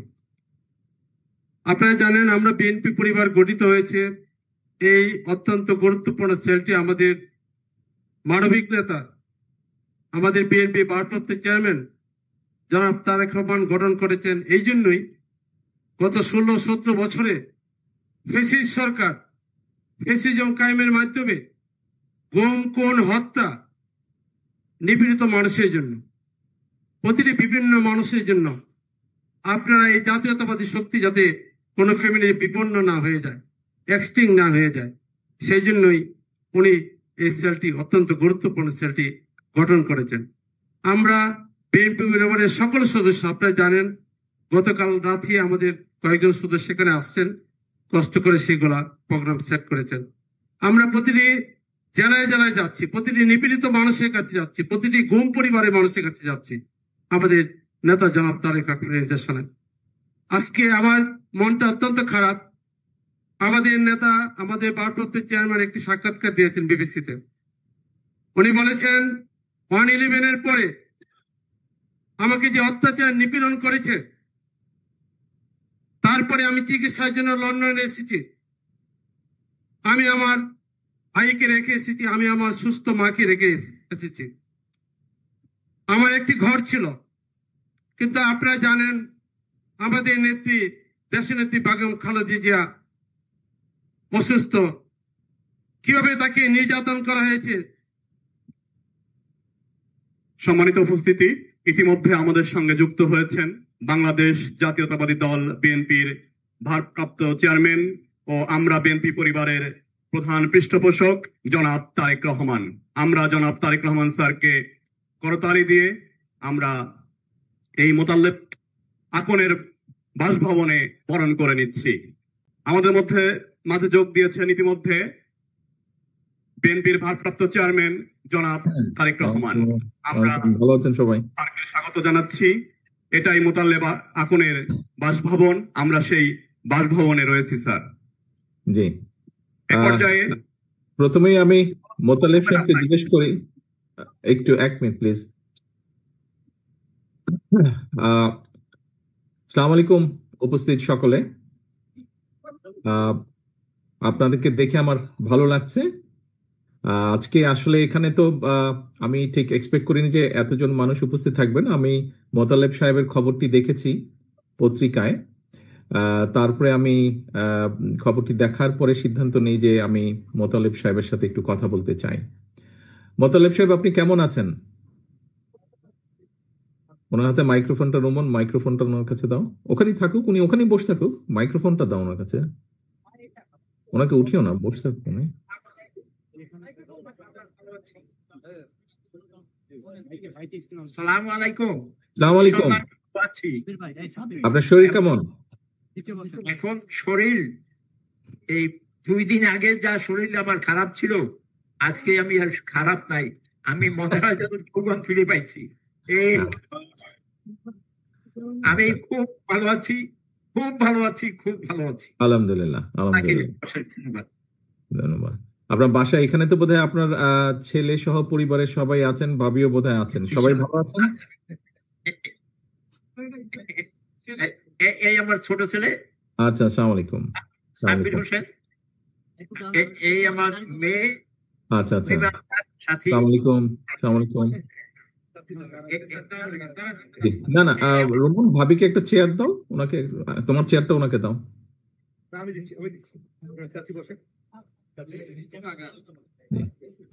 আপনারা জানেন আমরা বিএনপি পরিবার গঠিত হয়েছে। এই অত্যন্ত গুরুত্বপূর্ণ সেলটি আমাদের মানবিক নেতা, আমাদের বিএনপি ভারপ্রাপ্ত চেয়ারম্যান জনাব তারেক রহমান গঠন করেছেন। এই জন্যই গত 16-17 বছরে ফ্যাসিস্ট সরকার ফ্যাসিজম কায়েমের মাধ্যমে গুম, খুন, হত্যা নিপীড়িত মানুষের জন্য, প্রতিটি বিভিন্ন মানুষের জন্য আপনারা এই জাতীয়তাবাদী শক্তি যাতে কোনো ফ্যামিলি বিপন্ন না হয়ে যায়, এক্সটিং না হয়ে যায়, সেই জন্যই উনি এই সেলটি, অত্যন্ত গুরুত্বপূর্ণ সেলটি গঠন করেছেন। আমরা বিএনপি পরিবারের সকল সদস্য, আপনারা জানেন গতকাল রাতে আমাদের কয়েকজন সদস্য সেখানে আসছেন, কষ্ট করে সেগুলা প্রোগ্রাম সেট করেছেন। আমরা প্রতিটি জেলায় জেলায় যাচ্ছি, প্রতিটি নিপীড়িত মানুষের কাছে যাচ্ছি, প্রতিটি গুম পরিবারের মানুষের কাছে যাচ্ছি আমাদের নেতা জনাব তারেক রহমানের নির্দেশনায়। আজকে আমার মনটা অত্যন্ত খারাপ। আমাদের নেতা, আমাদের ভারপ্রাপ্ত চেয়ারম্যান একটি সাক্ষাৎকার দিয়েছেন বিবিসিতে। উনি বলেছেন 1/11-এর পরে আমাকে যে অত্যাচার নিপীড়ন করেছে, তারপরে আমি চিকিৎসার জন্য লন্ডনে এসেছি। আমি আমার ভাইকে রেখে এসেছি, আমি আমার সুস্থ মাকে রেখে এসেছি। আমার একটি ঘর ছিল, কিন্তু আপনারা জানেন আমাদের নেত্রী, দেশনেত্রী বেগম খালেদা জিয়া অসুস্থ, কিভাবে তাকে নির্যাতন করা হয়েছে। সম্মানিত উপস্থিতি, ইতিমধ্যে আমাদের সঙ্গে যুক্ত হয়েছেন বাংলাদেশ জাতীয়তাবাদী দল বিএনপির ভারপ্রাপ্ত চেয়ারম্যান ও আমরা বিএনপি পরিবারের প্রধান পৃষ্ঠপোষক জনাব তারেক রহমান। আমরা জনাব তারেক রহমান স্যারকে করতালি দিয়ে আমরা এই মোতাল্লেব আকনের বাসভবনে বরণ করে নিচ্ছি। আমাদের মাঝে যোগ দিয়েছেন ইতিমধ্যে বিএনপির ভারপ্রাপ্ত চেয়ারম্যান জনাব তারেক রহমান। আমরা ভালো আছেন সবাই? তাকে স্বাগত জানাচ্ছি। এটাই মোতাল্লেব আকনের বাসভবন, আমরা সেই বাসভবনে রয়েছি স্যার। জি, এ পর্যায়ে প্রথমেই আমি মোতালেব সাহেবকে জিজ্ঞেস করি, একটু 1 মিনিট প্লিজ। আসসালামু আলাইকুম উপস্থিত সকলে। আপনাদেরকে দেখে আমার ভালো লাগছে। আজকে আসলে এখানে তো আমি ঠিক এক্সপেক্ট করিনি যে এতজন মানুষ উপস্থিত থাকবেন। আমি মোতালেব সাহেবের খবরটি দেখেছি পত্রিকায়, তারপরে আমি খবরটি দেখার পরে সিদ্ধান্ত নিই যে আমি মোতালেব সাহেবের সাথে একটু কথা বলতে চাই। মোতালেব সাহেব, আপনি কেমন আছেন? ওনার হাতে মাইক্রোফোনটা, রোমন মাইক্রোফোনটা ওনার কাছে দাও। ওখানেই থাকুক, উনি ওখানেই বসে থাকুক, মাইক্রোফোনটা দাও ওনার কাছে। ওনাকে উঠিও না, বসে থাকুক উনি। আসসালামু আলাইকুম। আসসালামু আলাইকুম। আপনার শরীর কেমন? এখন শরীর, এই 2 দিন আগে যা শরীর আমার খারাপ ছিল, আজকে আমি আর খারাপ নাই। আমি মনে হয় যেন ভগবান ফিরে পাইছি। আমি খুব ভালো আছি, খুব ভালো আছি, খুব ভালো আছি। আলহামদুলিল্লাহ, ধন্যবাদ। ধন্যবাদ। আপনার বাসায় এখানে তো বোধহয় আপনার ছেলে সহ পরিবারের সবাই আছেন, ভাবিও বোধহয় আছেন, সবাই ভালো আছেন? এই আমার ছোট ছেলে। আচ্ছা, আসসালামু আলাইকুম। সাব্বির হোসেন। এই আমার মেয়ে। আচ্ছা আচ্ছা, সাথী। আসসালামু আলাইকুম। আসসালামু আলাইকুম। না না, রোমন, ভাবিকে একটা চেয়ার দাও, ওনাকে তোমার চেয়ারটা ওনাকে দাও।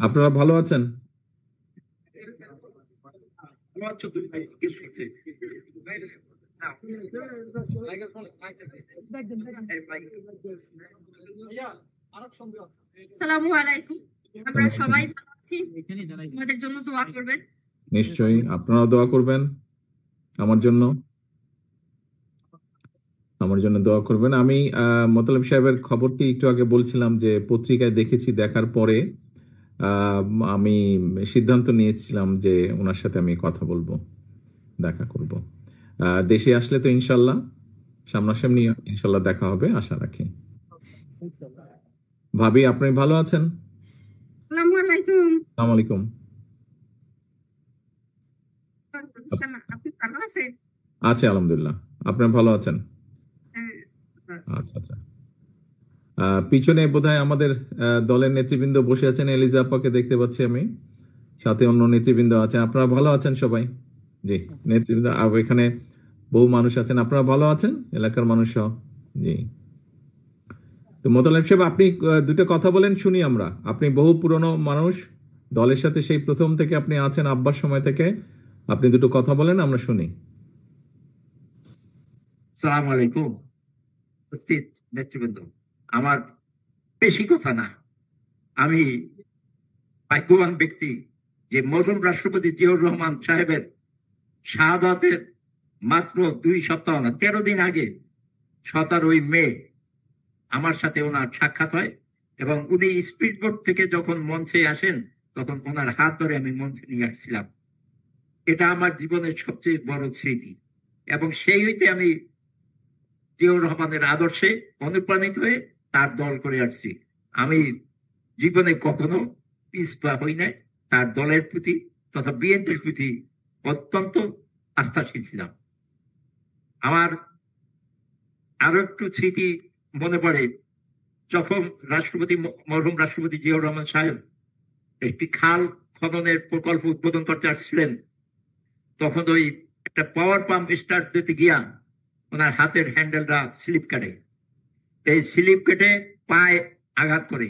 আপনারা ভালো আছেন? আসসালামু আলাইকুম। আমরা সবাই ভালো আছি, আমাদের জন্য দোয়া করবেন। নিশ্চয়ই, আপনারাও দোয়া করবেন আমার জন্য দোয়া করবেন। আমি মোতালেব সাহেবের খবরটি একটু আগে বলছিলাম যে পত্রিকায় দেখেছি, দেখার পরে আমি সিদ্ধান্ত নিয়েছিলাম যে ওনার সাথে আমি কথা বলবো, দেখা করব। দেশে আসলে তো ইনশাল্লাহ সামনাসামনি ইনশাল্লাহ দেখা হবে, আশা রাখি। ভাবি, আপনি ভালো আছেন? আসসালামু আলাইকুম। আসসালামু আলাইকুম। আপনি ভালো আছেন? আছে আলহামদুলিল্লাহ। আপনার ভালো আছেন? আচ্ছা আচ্ছা। পিছনে বোধহয় আমাদের দলের নেতৃবৃন্দ বসে আছেন, এলিজা আপাকে দেখতে পাচ্ছি আমি, সাথে অন্য নেতৃবৃন্দ আছেন। আপনারা ভালো আছেন সবাই? জি, নেতৃবৃন্দ এখানে বহু মানুষ আছেন। আপনারা ভালো আছেন, এলাকার মানুষ? জি। তো মোতালেব সাহেব, আপনি দুটো কথা বলেন, শুনি আমরা। আপনি বহু পুরনো মানুষ, দলের সাথে সেই প্রথম থেকে আপনি আছেন, আব্বার সময় থেকে। আপনি দুটো কথা বলেন, আমরা শুনি। আসসালামু আলাইকুম উপস্থিত নেতৃবৃন্দ। আমার বেশি কথা না, আমি ভাগ্যবান ব্যক্তি যে মরহুম রাষ্ট্রপতি জিয়াউর রহমান সাহেবের শাহাদাতের মাত্র 2 সপ্তাহ না, 13 দিন আগে 17ই মে আমার সাথে ওনার সাক্ষাৎ হয়, এবং উনি স্পিডবোট থেকে যখন মঞ্চে আসেন তখন ওনার হাত ধরে আমি মঞ্চে নিয়ে আসছিলাম। এটা আমার জীবনের সবচেয়ে বড় স্মৃতি, এবং সেই হইতে আমি জিয়াউর রহমানের আদর্শে অনুপ্রাণিত হয়ে তার দল করে আসছি। আমি জীবনে কখনো পিছপা হই নাই। তার দলের প্রতি তথা বিএনপির প্রতি অত্যন্ত আস্থাশীল ছিলাম। আমার আরো একটু স্মৃতি মনে পড়ে, যখন মরহুম রাষ্ট্রপতি জিয়াউর রহমান সাহেব একটি খাল খননের প্রকল্প উদ্বোধন করতে আসছিলেন, তখন ওই একটা পাওয়ার পাম্প স্টার্ট দিতে গিয়া ওনার হাতের হ্যান্ডেলটা স্লিপ কাটে। এই স্লিপ কেটে পায়ে আঘাত করে,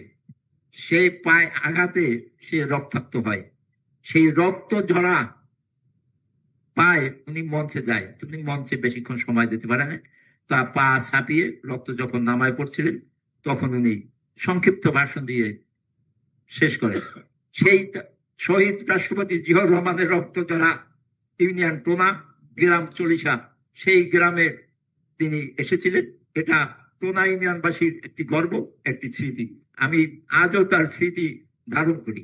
সেই পায়ে আঘাতে সে রক্তাক্ত হয়। সেই রক্ত ঝরা পায়ে উনি মঞ্চে যায়। তিনি মঞ্চে বেশিক্ষণ সময় দিতে পারেন, তা পা ছাপিয়ে রক্ত যখন নামায় পড়ছিলেন, তখন উনি সংক্ষিপ্ত ভাষণ দিয়ে শেষ করেন। সেই শহীদ রাষ্ট্রপতি জিয়াউর রহমানের রক্ত ঝরা ইউনিয়ন টোনা গ্রাম চলিসা, সেই গ্রামে তিনি এসেছিলেন। এটা টোনা ইউনিয়নবাসীর একটি গর্ব, একটি স্মৃতি। আমি আজও তার স্মৃতি ধারণ করি।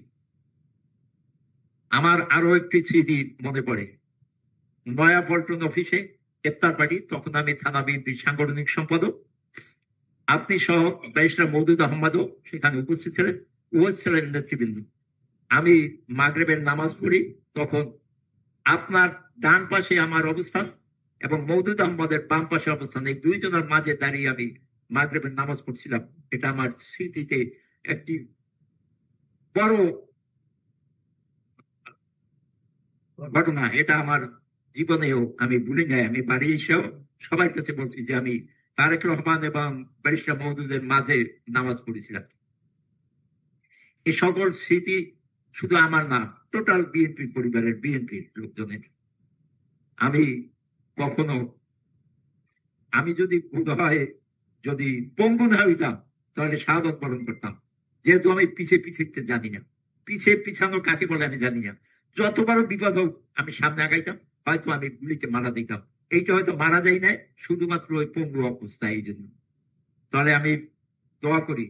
আমার আরো একটি স্মৃতি মনে পড়ে, নয়া পল্টন অফিসে ইফতার পার্টি, তখন আমি থানা বিএনপির সাংগঠনিক সম্পাদক। আপনি সহ ব্যারিস্টার মওদুদ আহমদও সেখানে উপস্থিত ছিলেন, ছিলেন নেতৃবৃন্দ। আমি মাগরিবের নামাজ পড়ি, তখন আপনার ডান পাশে আমার অবস্থান এবং মওদুদ আহমদের বাম পাশে অবস্থান, এই দুইজনের মাঝে দাঁড়িয়ে আমি মাগরিবের নামাজ পড়ছিলাম। এটা আমার স্মৃতিতে একটি বড় ঘটনা। এটা আমার জীবনেও আমি ভুলে যাই। আমি বাড়ি এসেও সবার কাছে বলছি যে আমি তারেক রহমান এবং ব্যারিস্টার মওদুদের মাঝে নামাজ পড়েছিলাম। এই সকল স্মৃতি শুধু আমার না, টোটাল বিএনপি পরিবারের, বিএনপির লোকজনের। আমি কখনো, আমি যদি যদি পঙ্গু না হইতাম, তাহলে শাহাদত বরণ করতাম। যেহেতু আমি পিছিয়ে জানি না, পিছানো কাকে বলে আমি জানি না। যতবার বিপদ হোক আমি সামনে আগাইতাম, হয়তো আমি গুলিতে মারা দিতাম। এইটা হয়তো মারা যায় না, শুধুমাত্র ওই পঙ্গু অবস্থা। এই জন্য তাহলে আমি দোয়া করি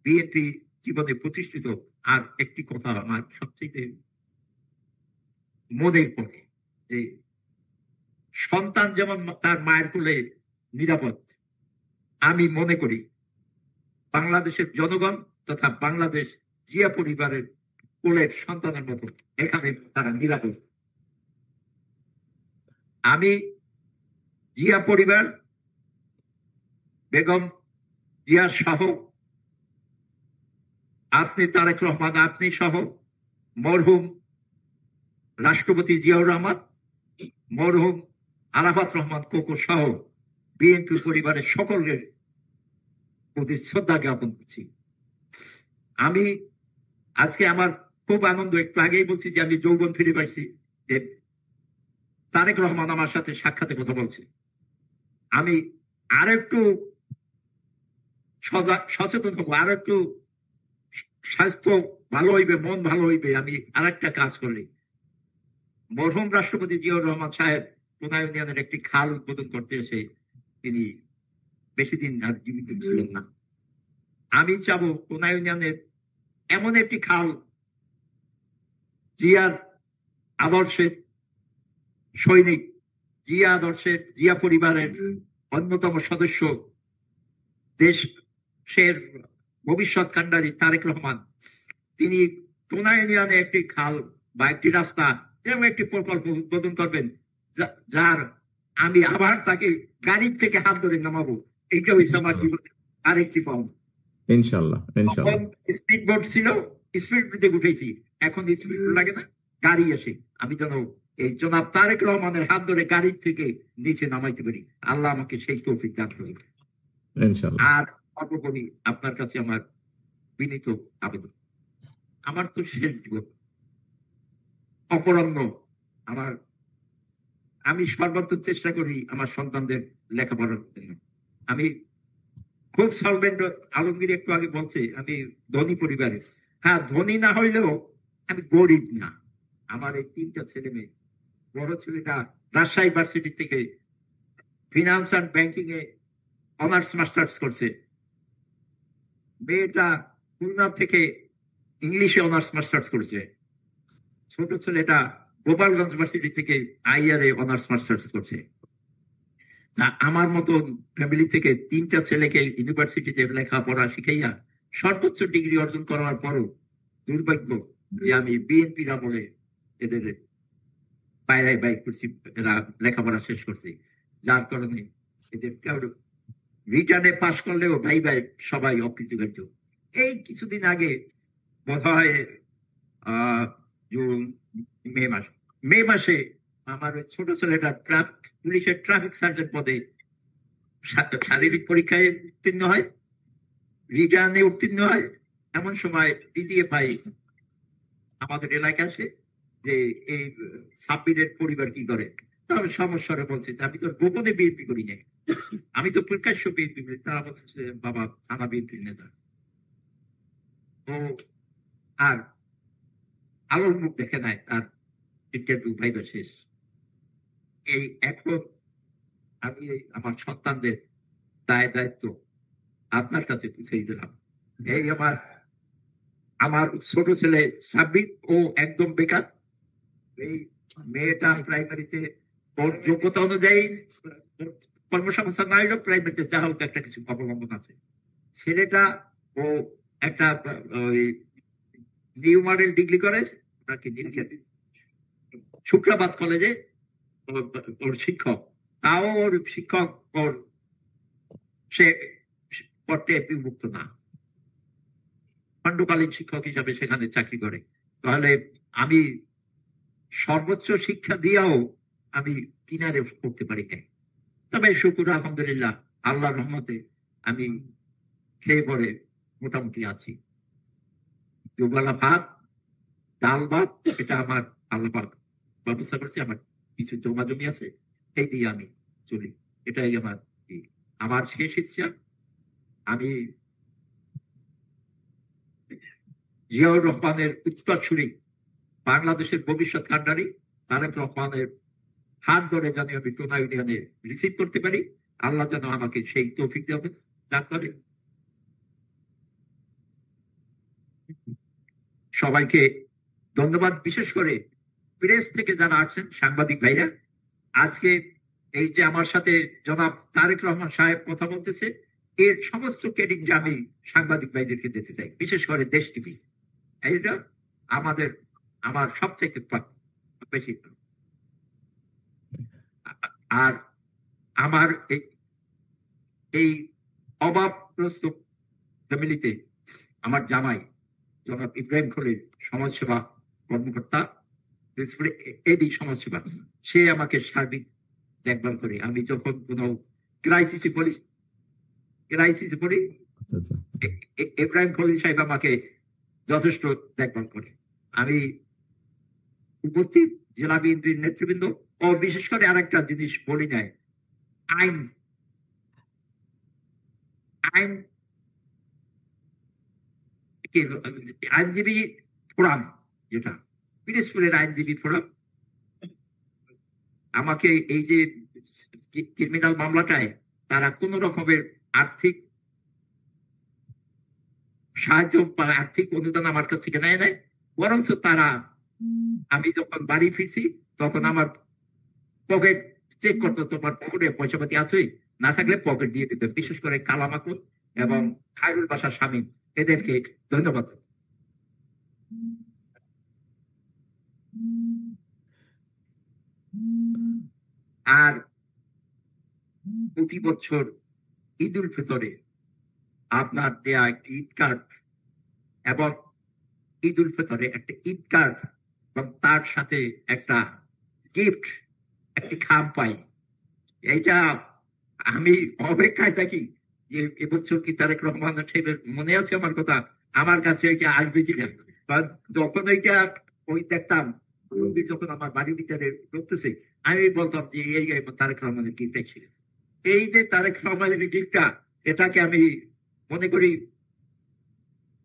বিএনপি জীবনে প্রতিষ্ঠিত। আর একটি কথা আমার সবচেয়ে মনে পড়ে, যে সন্তান যেমন তার মায়ের কোলে নিরাপদ, আমি মনে করি বাংলাদেশের জনগণ তথা বাংলাদেশ জিয়া পরিবারের কোলের সন্তানের মতো এখানে তারা নিরাপদ। আমি জিয়া পরিবার, বেগম জিয়া সহ, আপনি তারেক রহমান, আপনি সহ, মরহুম রাষ্ট্রপতি জিয়াউর রহমান, মরহুম আরাফাত রহমান কোকো সহ বিএনপি পরিবারের সকলের প্রতি শ্রদ্ধা জ্ঞাপন করছি। আমি আজকে আমার খুব আনন্দ, একটু আগেই বলছি যে আমি যৌবন ফিরে পাইছি। তারেক রহমান আমার সাথে সাক্ষাতে কথা বলছে। আমি আর একটু সচেতন হবো, আর একটু স্বাস্থ্য ভালো হইবে, মন ভালো হইবে। আমি আর একটা কাজ করলে, মরহুম রাষ্ট্রপতি জিয়াউর রহমান সাহেব টোনা ইউনিয়নের একটি খাল উদ্বোধন করতে এসে তিনি বেশি দিন আর জীবিত ছিলেন না। আমি চাবো টোনা ইউনিয়নের এমন একটি খাল, জিয়ার আদর্শের সৈনিক, জিয়া আদর্শের, জিয়া পরিবারের অন্যতম সদস্য, দেশের ভবিষ্যৎ কান্ডারি তারেক রহমান, তিনি টোনা ইউনিয়নে একটি খাল বা একটি রাস্তা এবং একটি প্রকল্প উদ্বোধন করবেন, যার আমি আবার তাকে গাড়ির থেকে হাত ধরে নামাবো। এইটা হয়েছে আমার জীবনের আরেকটি পাওনা। ইনশাল্লাহ, ইনশাল্লাহ। স্পিড বোট ছিল, স্পিড বোটে উঠেছি, এখন স্পিড বোট লাগে না, গাড়ি আসে। আমি যেন এই জনাব তারেক রহমানের হাত ধরে গাড়ির থেকে নিচে নামাইতে পারি। আল্লাহ আমাকে সেই তৌফিক দান করুন ইনশাআল্লাহ। আর সর্বোপরি আপনার কাছে আমার বিনীত আবেদন, আমার তো শেষ জীবন, অপরাহ্ন আমার, আমি সর্বোচ্চ চেষ্টা করি আমার সন্তানদের লেখাপড়ার জন্য। আমি খুব সলভেন্ট, আলমগীর একটু আগে বলছে আমি ধনী পরিবারের। হ্যাঁ, ধনী না হইলেও আমি গরিব না। আমার এই 3টা ছেলে মেয়ে, বড় ছেলেটা রাজশাহী ইউনিভার্সিটি থেকে finance and banking A honours masters করছে, মেয়েটা খুলনা থেকে ইংলিশে অনার্স মাস্টার্স করছে, ছোট ছেলেটা গোপালগঞ্জ ইউনিভার্সিটি থেকে আইআর এ অনার্স মাস্টার্স করছে। তা আমার মতন ফ্যামিলি থেকে 3টা ছেলেকে ইউনিভার্সিটিতে লেখাপড়া শিখাইয়া সর্বোচ্চ ডিগ্রি অর্জন করার পরও দুর্ভাগ্য যে আমি বিএনপির আমলে এদের বাইরে বাইর করছি, এরা লেখাপড়া শেষ করছে, যার কারণে এদের কেউ রিটার্নে পাশ করলেও ভাই ভাই সবাই অকৃতকার্য। এই কিছুদিন আগে বোধ হয় জুন মে মাসে আমার ছোট ছেলেটা পুলিশের ট্রাফিক সার্জেন্ট পদে শারীরিক পরীক্ষায় উত্তীর্ণ হয়, রিটার্নে উত্তীর্ণ হয়। এমন সময় দিদিয়ে ভাই আমাদের এলাকায় আসে যে এই সাব্বিরের পরিবার কি করে। তবে সমস্যারে বলছে আমি তো গোপনে বিএনপি করি নাই, আমি তো প্রকাশ্য বিএনপি করি। তারা বলছে বাবা থানা বিএনপির নেতা। ও আর আলোর মুখ দেখে নাই, তার ইন্টারভিউ ভাইবা শেষ। এই এখন আমি আমার সন্তানদের দায়িত্ব আপনার কাছে বুঝিয়ে দিলাম। এই আমার ছোট ছেলে সাব্বির, ও একদম বেকার। এই মেয়েটা প্রাইমারিতে ওর যোগ্যতা অনুযায়ী কর্মসংস্থান না হলেও প্রাইমারিতে যা হোক একটা কিছু অবলম্বন আছে। ছেলেটা ও একটা নিউ মডেল ডিগ্রি করে শুক্রাবাদ কলেজে, ওর শিক্ষক। তাও ওর শিক্ষক ওর সে পটে বিমুক্ত না, খণ্ডকালীন শিক্ষক হিসাবে সেখানে চাকরি করে। তাহলে আমি সর্বোচ্চ শিক্ষা দিয়েও আমি কিনারে করতে পারি না। তবে শুকুর আলহামদুলিল্লাহ, আল্লাহর রহমতে আমি খেয়ে পরে মোটামুটি আছি। দুবেলা ভাত, ডাল ভাত, এটা আমার আল্লাহ পাক ব্যবস্থা করছে। আমার কিছু জমা জমি আছে, এই দিয়ে আমি চলি। এটাই আমার শেষ ইচ্ছা। আমি জিয়াউর রহমানের উত্তরসূরি, বাংলাদেশের ভবিষ্যৎ কান্ডারি তারেক রহমানের হাত ধরে যেন আমি টোনা ইউনিয়নে রিসিভ করতে পারি। আল্লাহ যেন আমাকে সেই তৌফিক দেবেন। তারপরে সবাইকে ধন্যবাদ, বিশেষ করে প্রেস থেকে যারা আসছেন, সাংবাদিক ভাইরা। আজকে এই যে আমার সাথে জনাব তারেক রহমান সাহেব কথা বলতেছে, এর সমস্ত ক্রেডিটটা আমি সাংবাদিক ভাইদেরকে দিতে চাই, বিশেষ করে দেশ টিভি। এইটা আমার সবচাইতে বেশি। আর আমার এই অভাবগ্রস্ত ফ্যামিলিতে আমার জামাই জনাব ইব্রাহিম খলিল, সমাজসেবা কর্মকর্তা, এডি সমাজসেবা, সে আমাকে সার্বিক দেখভাল করে। আমি যখন কোনো ক্রাইসিসে পড়ি ইব্রাহিম খলিল সাহেব আমাকে যথেষ্ট দেখভাল করে। আমি উপস্থিত জেলা বিএনপির নেতৃবৃন্দ ও বিশেষ করে আরেকটা জিনিস বলি নাই, আইনজীবী ফোরাম, যেটা পিরোজপুরের আইনজীবী ফোরাম, আমাকে এই যে ক্রিমিনাল মামলাটায় তারা কোন রকমের আর্থিক সাহায্য বা আর্থিক অনুদান আমার কাছ থেকে নেয় নাই। বরঞ্চ তারা, আমি যখন বাড়ি ফিরছি তখন আমার পকেট চেক করতো, তোমার পকেটে পয়সা পাতি আছে, না থাকলে পকেট দিয়ে দিত। বিশেষ করে কালামাকুল এবং খায়রুল বাসার স্বামী, এদেরকে ধন্যবাদ। আর প্রতি বছর ঈদ উল ফিতরে আপনার দেয়া একটি ঈদ কার্ড এবং ঈদ উল ফিতরে একটা ঈদ কার্ড এবং তার সাথে একটা গিফট, একটি খাম পাই। এইটা আমি অপেক্ষায় থাকি যে এবছর কি তারেক রহমান সাহেবের মনে আছে আমার কথা, আমার কাছে এটা আসবে কিনা। যখন ওই দেখতাম যখন আমার বাড়ির ভিতরে ঢুকতেছে, আমি বলতাম যে এই তারেক রহমানের গিফট ছিল। এই যে তারেক রহমানের গিফটটা, এটাকে আমি মনে করি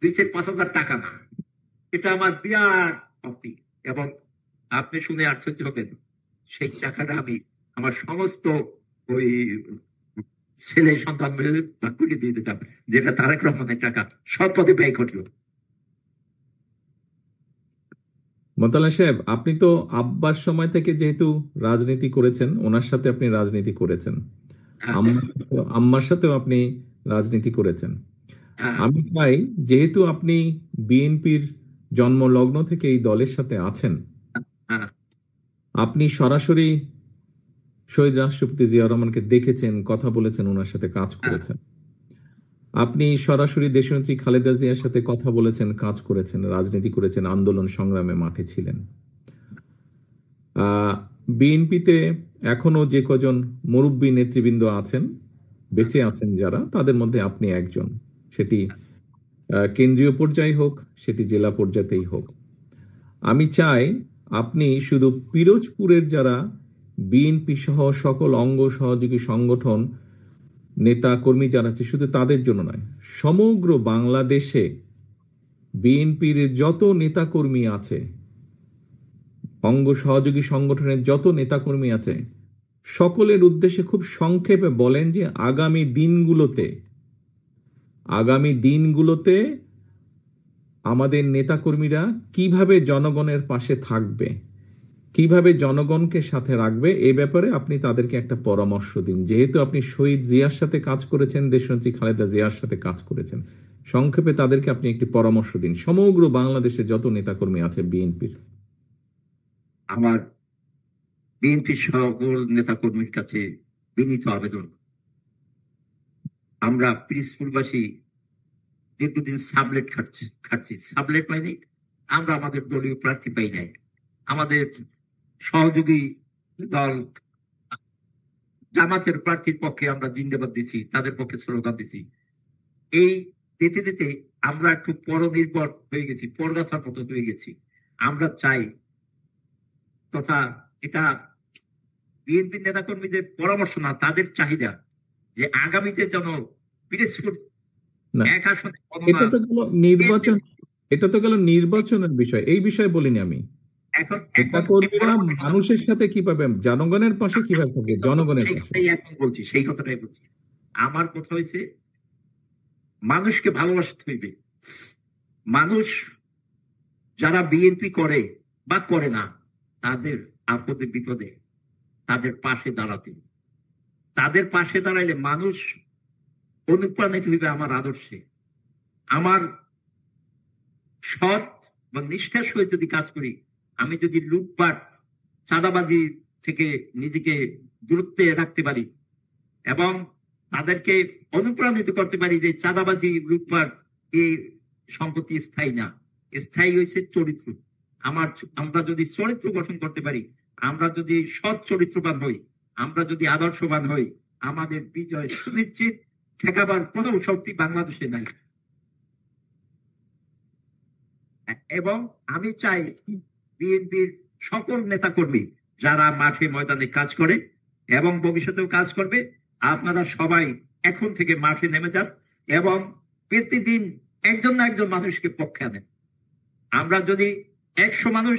2-5 হাজার টাকা না, এটা আমার বিরাট শক্তি। এবং আপনি শুনে আশ্চর্য হবেন, সেই টাকাটা আমি আমার সমস্ত ওই ছেলে সন্তান ভাগ করে দিয়ে দিতাম, যেটা তারেক রহমানের টাকা সব পথে ব্যয় করল। মোতালেব সাহেব, আপনি তো আব্বার সময় থেকে যেহেতু রাজনীতি করেছেন, ওনার সাথে আপনি রাজনীতি করেছেন, আম্মার সাথেও আপনি রাজনীতি করেছেন। আমি চাই, যেহেতু আপনি বিএনপির জন্মলগ্ন থেকে এই দলের সাথে আছেন, আপনি সরাসরি শহীদ রাষ্ট্রপতি জিয়া রহমানকে দেখেছেন, কথা বলেছেন, ওনার সাথে কাজ করেছেন। আপনি সরাসরি দেশনেত্রী খালেদা জিয়ার সাথে কথা বলেছেন, কাজ করেছেন, রাজনীতি করেছেন, আন্দোলন সংগ্রামে মাঠে ছিলেন। বিএনপিতে এখনো যে কজন মুরব্বী নেতৃবৃন্দ আছেন, বেঁচে আছেন যারা, তাদের মধ্যে আপনি একজন, সেটি কেন্দ্রীয় পর্যায়ে হোক, সেটি জেলা পর্যায়েই হোক। আমি চাই আপনি শুধু পিরোজপুরের যারা বিএনপি সহ সকল অঙ্গ সহযোগী সংগঠন নেতা কর্মী যারা আছে, শুধু তাদের জন্য নয়, সমগ্র বাংলাদেশে বিএনপির যত নেতাকর্মী আছে, অঙ্গ সহযোগী সংগঠনের যত নেতাকর্মী আছে, সকলের উদ্দেশ্যে খুব সংক্ষেপে বলেন যে আগামী দিনগুলোতে আমাদের নেতাকর্মীরা কিভাবে জনগণের পাশে থাকবে, কিভাবে জনগণকে সাথে রাখবে, এই ব্যাপারে আপনি তাদেরকে একটা পরামর্শ দিন। যেহেতু আপনি শহীদ জিয়ার সাথে কাজ করেছেন, দেশনেত্রী খালেদা জিয়ার সাথে কাজ করেছেন, সংক্ষেপে তাদেরকে আপনি একটি পরামর্শ দিন, সমগ্র বাংলাদেশে যত নেতাকর্মী আছে বিএনপির। আমার বিএনপির সকল নেতাকর্মীর কাছে বিনীত আবেদন, আমরা পিরোজপুরবাসী দীর্ঘদিন সাবলেট খাচ্ছি, সাবলেট পাইনি, আমরা আমাদের দলীয় প্রার্থী পাই নাই, আমাদের সহযোগী দল জামাতের প্রার্থীর পক্ষে আমরা জিন্দাবাদ দিচ্ছি, তাদের পক্ষে স্লোগান দিচ্ছি। এই দিতে দিতে আমরা একটু পরনির্ভর হয়ে গেছি, পরগাছার মতো হয়ে গেছি। আমরা চাই, তথা এটা বিএনপি নেতাকর্মীদের পরামর্শ না, তাদের চাহিদা যে আগামীতে যেন পিরোজপুর এক আসনে এটা তো গেল নির্বাচনের বিষয়, এই বিষয়ে বলিনি আমি। নেতাকর্মীরা মানুষের সাথে কিভাবে, জনগণের পাশে কিভাবে থাকবে, জনগণের পাশে বলছি, সেই কথাটাই বলছি। আমার কথা হয়েছে মানুষকে ভালোবাসতে হইবে। মানুষ যারা বিএনপি করে বা করে না, তাদের আপদে বিপদে তাদের পাশে দাঁড়াতে, তাদের পাশে দাঁড়াইলে মানুষ অনুপ্রাণিত হইবে আমার আদর্শে। আমার সৎ বা নিষ্ঠার সহিত যদি কাজ করি, আমি যদি লুটপাট চাঁদাবাজি থেকে নিজেকে দূরত্বে রাখতে পারি এবং তাদেরকে অনুপ্রাণিত করতে পারি যে চাঁদাবাজি লুটপাট এই সম্পত্তি স্থায়ী না, স্থায়ী হয়েছে চরিত্র। আমরা যদি চরিত্র গঠন করতে পারি, আমরা যদি সৎ চরিত্রবান হই, আমরা যদি আদর্শবান হই, আমাদের বিজয় সুনিশ্চিত। ঠেকাবার কোন শক্তি বাংলাদেশে নাই। এবং আমি চাই বিএনপির সকল নেতাকর্মী যারা মাঠে ময়দানে কাজ করে এবং ভবিষ্যতেও কাজ করবে, আপনারা সবাই এখন থেকে মাঠে নেমে যান এবং প্রতিদিন একজন না একজন মানুষকে পক্ষে আনেন। আমরা যদি 100 মানুষ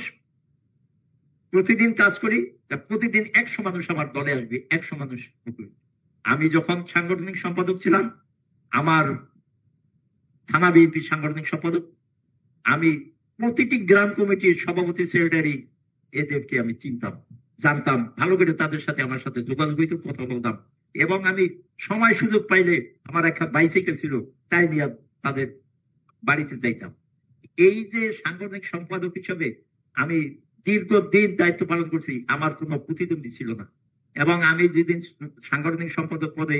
প্রতিদিন কাজ করি, প্রতিদিন 100 মানুষ আমার দলে আসবে, 100 মানুষ। আমি যখন সাংগঠনিক সম্পাদক ছিলাম, আমার থানা বিএনপির সাংগঠনিক সম্পাদক, আমি প্রতিটি গ্রাম কমিটির সভাপতি, সেক্রেটারি, এদেরকে আমি চিনতাম, জানতাম ভালো করে, তাদের সাথে আমার সাথে যোগাযোগ হইতো, কথা বলতাম। এবং আমি সময় সুযোগ পাইলে আমার একটা বাইসাইকেল ছিল, তাই নিয়ে তাদের বাড়িতে যাইতাম। এই যে সাংগঠনিক সম্পাদক হিসেবে আমি দীর্ঘদিন দায়িত্ব পালন করছি, আমার কোনো প্রতিদ্বন্দ্বী ছিল না। এবং আমি যেদিন সাংগঠনিক সম্পাদক পদে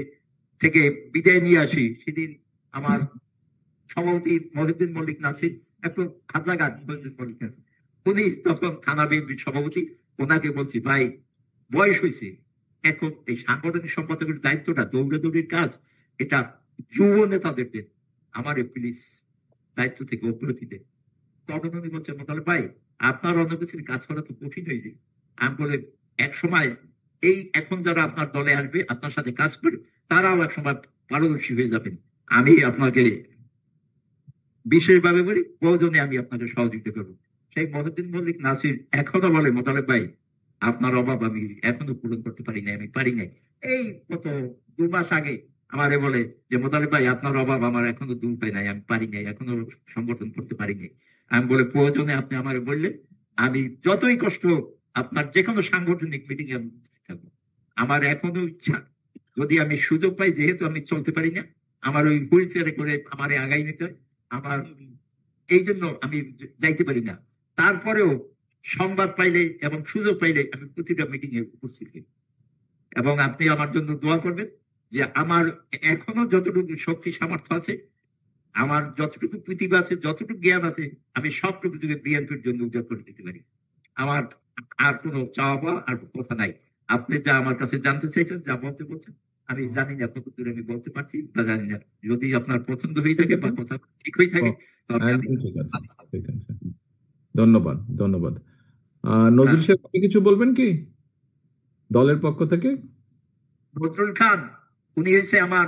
থেকে বিদায় নিয়ে আসি, সেদিন আমার সভাপতি মহিউদ্দিন মল্লিক নাসির, একটু খাজলাঘাট মহিউদ্দিন মল্লিক নাসির, উনি তখন থানা বিএনপির সভাপতি, ওনাকে বলছি, ভাই বয়স হয়েছে, এখন এই সাংগঠনিক সম্পাদকের দায়িত্বটা দৌড়াদৌড়ির কাজ, এটা যুব নেতাদের দেন, আমার প্লিজ দায়িত্ব থেকে অব্যাহতি দেন। তখন উনি বলছেন, তাহলে ভাই আপনার অনুপস্থিত কাজ করা তো কঠিন হয়েছে। আমি বলে, এক সময় এই এখন যারা আপনার দলে আসবে, আপনার সাথে কাজ করবে, তারাও এক সময় পারদর্শী হয়ে যাবেন। আমি আপনাকে বিশেষভাবে বলি, প্রয়োজনে আমি আপনাকে সহযোগিতা করবো। সেই মহিউদ্দিন মল্লিক নাসির এখনো বলে, মোতালেব ভাই আপনার অভাব আমি এখনো পূরণ করতে পারি নাই, আমি পারি নাই। এই গত 2 মাস আগে আমারে বলে যে, মোতালেব ভাই আপনার অভাব আমার এখনো দূর পাই নাই, আমি পারি নাই, এখনো সংগঠন করতে পারি নাই। আমি বলে, প্রয়োজনে আপনি আমারে বললেন, আমি যতই কষ্ট হোক আপনার যে কোনো সাংগঠনিক মিটিং এ আমি থাকবো। আমার এখনো ইচ্ছা, যদি আমি সুযোগ পাই, যেহেতু আমি চলতে পারি না, আমার ওই হুইল চেয়ারে করে আমারে আগাই নিতে হয়, আমার এই জন্য আমি যাইতে পারি না। তারপরেও সংবাদ পাইলে এবং সুযোগ পাইলে আমি প্রতিটা মিটিং এ উপস্থিত হই। এবং আপনি আমার জন্য দোয়া করবেন যে আমার এখনো যতটুকু শক্তি সামর্থ্য আছে, আমার যতটুকু প্রতিভা আছে, যতটুকু জ্ঞান আছে, আমি সবটুকু থেকে বিএনপির জন্য উদ্যোগ করে দিতে পারি। আমার আর কোনো চাওয়া পাওয়া আর কথা নাই। আপনি যা আমার কাছে জানতে চাইছেন, যা বলতে বলছেন, আমি জানি না কত দূর আমি বলতে পারছি বা জানি না। যদি আপনার পছন্দ হয়ে থাকে বা কথা ঠিক হয়ে থাকে, তবে আমি একদম ঠিক আছে, ঠিক আছে। ধন্যবাদ, ধন্যবাদ। নজরুল সাহেব, আপনি কিছু বলবেন কি দলের পক্ষ থেকে? নজরুল খান উনি হয়েছে আমার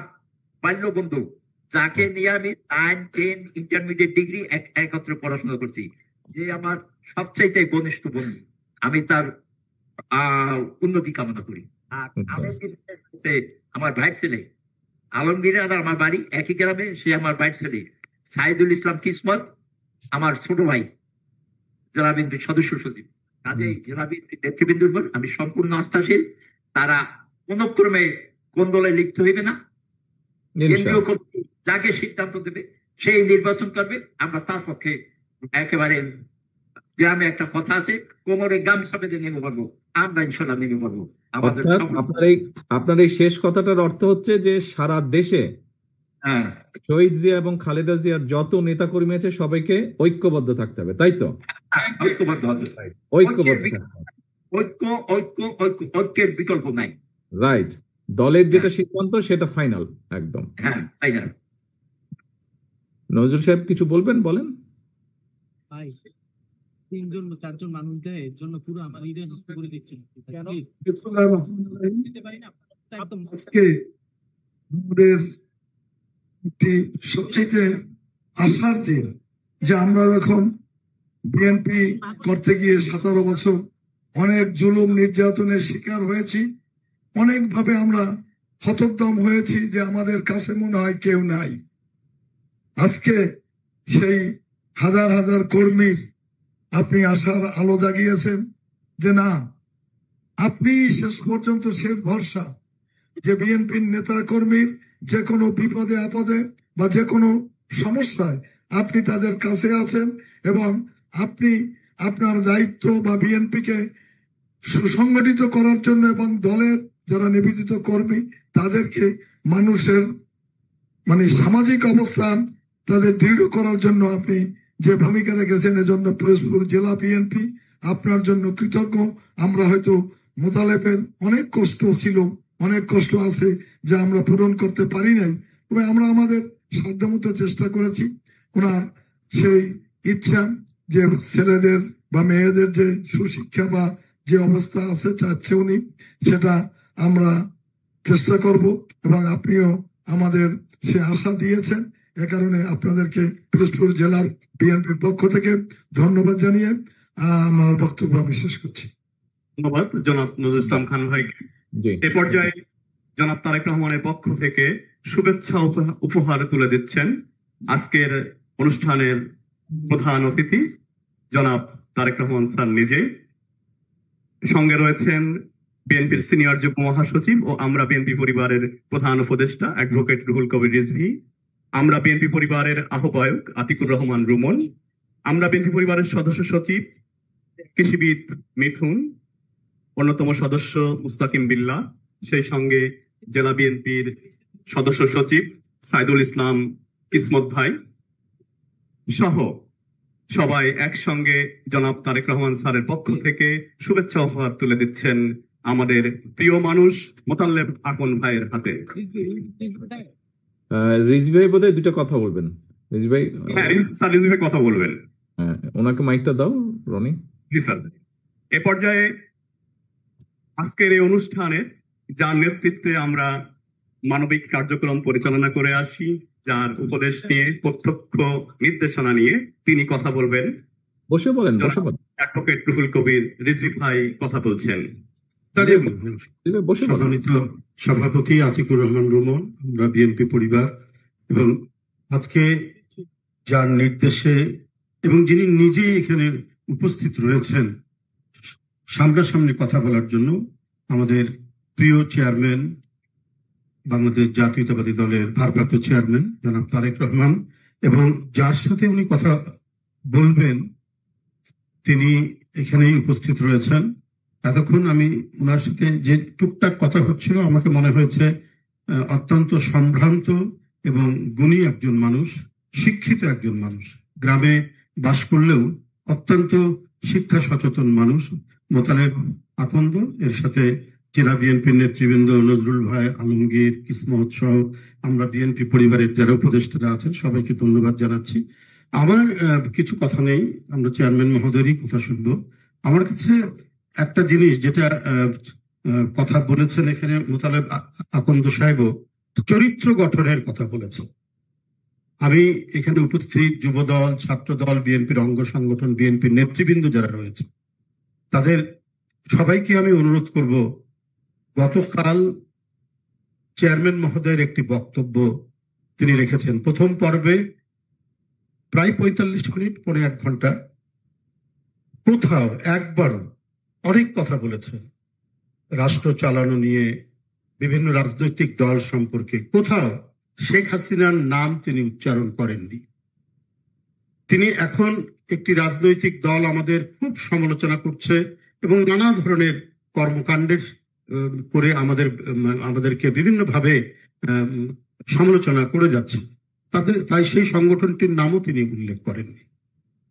বাল্য বন্ধু, যাকে নিয়ে আমি 9, 10 ইন্টারমিডিয়েট ডিগ্রি একত্রে পড়াশোনা করছি, যে আমার সবচাইতে ঘনিষ্ঠ বন্ধু। আমি তার উন্নতি কামনা করি। আর আলমগীর হচ্ছে আমার ভাইয়ের ছেলে। আলমগীর আর আমার বাড়ি একই গ্রামে, সে আমার ভাইয়ের ছেলে। সাইদুল ইসলাম কিসমত আমার ছোট ভাই, জেলা বিএনপির সদস্য সচিব। কাজেই জেলা বিএনপির নেতৃবৃন্দুর উপর আমি সম্পূর্ণ আস্থাশীল। তারা কোন ক্রমে কোন দলে লিপ্ত হইবে না। কেন্দ্রীয় কমিটি যাকে সিদ্ধান্ত দেবে সেই নির্বাচন করবে, আমরা তার পক্ষে একেবারে, গ্রামে একটা কথা আছে, কোমরে গামছা বেঁধে নেমে পারবো, আমরা ইনশাল্লাহ নেমে পারবো। অর্থাৎ আপনার এই শেষ কথাটার অর্থ হচ্ছে যে সারা দেশে শহীদ জিয়া এবং খালেদা জিয়ার যত নেতা কর্মী আছে সবাইকে ঐক্যবদ্ধ থাকতে হবে, তাই তো? ঐক্যবদ্ধ হবে, ঐক্যের বিকল্প নাই। রাইট, দলের যেটা সিদ্ধান্ত সেটা ফাইনাল, একদম। হ্যাঁ, নজরুল সাহেব কিছু বলবেন? বলেন। ভাই, 3-4 মানুষদের জন্য পুরো আমার ঈদের নষ্ট করে দিচ্ছেন। সবচেয়ে আশার দিন যে আমরা যখন বিএনপি করতে গিয়ে 17 বছর অনেক জুলুম নির্যাতনের শিকার হয়েছি, অনেকভাবে আমরা হতোদ্যম হয়েছি যে আমাদের কাছে মনে হয় কেউ নাই। আজকে সেই হাজার হাজার কর্মীর আপনি আশার আলো জাগিয়েছেন যে না, আপনি শেষ পর্যন্ত শেষ ভরসা, যে বিএনপির নেতা কর্মীর যে কোনো বিপদে আপদে বা যে কোনো সমস্যায় আপনি তাদের কাছে আছেন এবং আপনি আপনার দায়িত্ব বা বিএনপিকে সুসংগঠিত করার জন্য এবং দলের যারা নিবেদিত কর্মী তাদেরকে মানুষের সামাজিক অবস্থান তাদের দৃঢ় করার জন্য আপনি যে ভূমিকা রেখেছেন, এজন্য পিরোজপুর জেলা বিএনপি আপনার জন্য কৃতজ্ঞ। আমরা হয়তো মোতালেবের অনেক কষ্ট ছিল, অনেক কষ্ট আছে যা আমরা পূরণ করতে পারি নাই, তবে আমরা আমাদের সাধ্যমতো চেষ্টা করেছি। ওনার সেই ইচ্ছা যে ছেলেদের বা মেয়েদের যে সুশিক্ষা বা যে অবস্থা আছে চাচ্ছে উনি, সেটা আমরা চেষ্টা করব এবং আপনিও আমাদের সে আশা দিয়েছেন। এ কারণে আপনাদেরকে পিরোজপুর জেলার বিএনপির পক্ষ থেকে ধন্যবাদ জানিয়ে আমার বক্তব্য আমি শেষ করছি। ধন্যবাদ জনাব নজরুল ইসলাম খান ভাইকে। এ পর্যায়ে জনাব তারেক রহমানের পক্ষ থেকে শুভেচ্ছা উপহার তুলে দিচ্ছেন আজকের অনুষ্ঠানের প্রধান অতিথি জনাব তারেক রহমান স্যার নিজে। সঙ্গে রয়েছেন বিএনপির সিনিয়র যুগ্ম মহাসচিব ও আমরা বিএনপি পরিবারের প্রধান উপদেষ্টা অ্যাডভোকেট রুহুল কবির রিজভী, আমরা বিএনপি পরিবারের আহ্বায়ক আতিকুর রহমান রুমন, আমরা বিএনপি পরিবারের সদস্য সচিব কৃষিবিদ মিথুন, অন্যতম সদস্য মুস্তাকিম বিল্লাহ, সেই সঙ্গে জেলা বিএনপির সদস্য সচিব সাইদুল ইসলাম কিসমত ভাই সহ সবাই একসঙ্গে জনাব তারেক রহমান স্যারের পক্ষ থেকে শুভেচ্ছা উপহার তুলে দিচ্ছেন আমাদের প্রিয় মানুষ মোতাল্লেব আকন ভাইয়ের হাতে। রিজভী ভাই বোধহয় দুটো কথা বলবেন। রিজভী ভাই, স্যার রিজভী ভাই কথা বলবেন। ওনাকে মাইকটা দাও রনি। জি স্যার। এ পর্যায়ে আজকের এই অনুষ্ঠানে যার নেতৃত্বে আমরা মানবিক কার্যক্রম পরিচালনা করে আসি, যার উপদেশ নিয়ে প্রত্যক্ষ নির্দেশনা নিয়ে তিনি কথা বলবেন। বসে বলেন, বসে বলেন। অ্যাডভোকেট রুহুল কবির রিজভী ভাই কথা বলছেন। সম্মানিত সভাপতি আতিকুর রহমান রুমন, আমরা বিএনপি পরিবার, এবং আজকে যার নির্দেশে এবং যিনি নিজেই এখানে উপস্থিত রয়েছেন সামনাসামনি কথা বলার জন্য, আমাদের প্রিয় চেয়ারম্যান, বাংলাদেশ জাতীয়তাবাদী দলের ভারপ্রাপ্ত চেয়ারম্যান জনাব তারেক রহমান, এবং যার সাথে উনি কথা বলবেন তিনি এখানেই উপস্থিত রয়েছেন। এতক্ষণ আমি ওনার সাথে যে টুকটাক কথা হচ্ছিল, আমাকে মনে হয়েছে অত্যন্ত সম্ভ্রান্ত এবং গুণী একজন মানুষ, শিক্ষিত একজন মানুষ, গ্রামে বাস করলেও অত্যন্ত শিক্ষা সচেতন মানুষ মোতালেব আকন্দ। এর সাথে জেলা বিএনপির নেতৃবৃন্দ নজরুল ভাই, আলমগীর, কিসমত সহ আমরা বিএনপি পরিবারের যারা উপদেষ্টারা আছেন সবাইকে ধন্যবাদ জানাচ্ছি। আমার কিছু কথা নেই, আমরা চেয়ারম্যান মহোদয়েরই কথা শুনবো। আমার কাছে একটা জিনিস যেটা কথা বলেছেন এখানে মোতালেব আকন্দ সাহেবও চরিত্র গঠনের কথা বলেছেন। আমি এখানে উপস্থিত যুবদল, ছাত্রদল, বিএনপির অঙ্গ সংগঠন, বিএনপির নেতৃবৃন্দ যারা রয়েছে তাদের সবাইকে আমি অনুরোধ করব, গতকাল চেয়ারম্যান মহোদয়ের একটি বক্তব্য তিনি রেখেছেন প্রথম পর্বে প্রায় 45 মিনিট, পৌনে 1 ঘন্টা। কোথাও একবারও অনেক কথা বলেছেন রাষ্ট্র চালানো নিয়ে, বিভিন্ন রাজনৈতিক দল সম্পর্কে, কোথাও শেখ হাসিনার নাম তিনি উচ্চারণ করেননি। তিনি এখন একটি রাজনৈতিক দল আমাদের খুব সমালোচনা করছে এবং নানা ধরনের কর্মকাণ্ডের করে আমাদেরকে বিভিন্নভাবে সমালোচনা করে যাচ্ছে তাই সেই সংগঠনটির নামও তিনি উল্লেখ করেননি।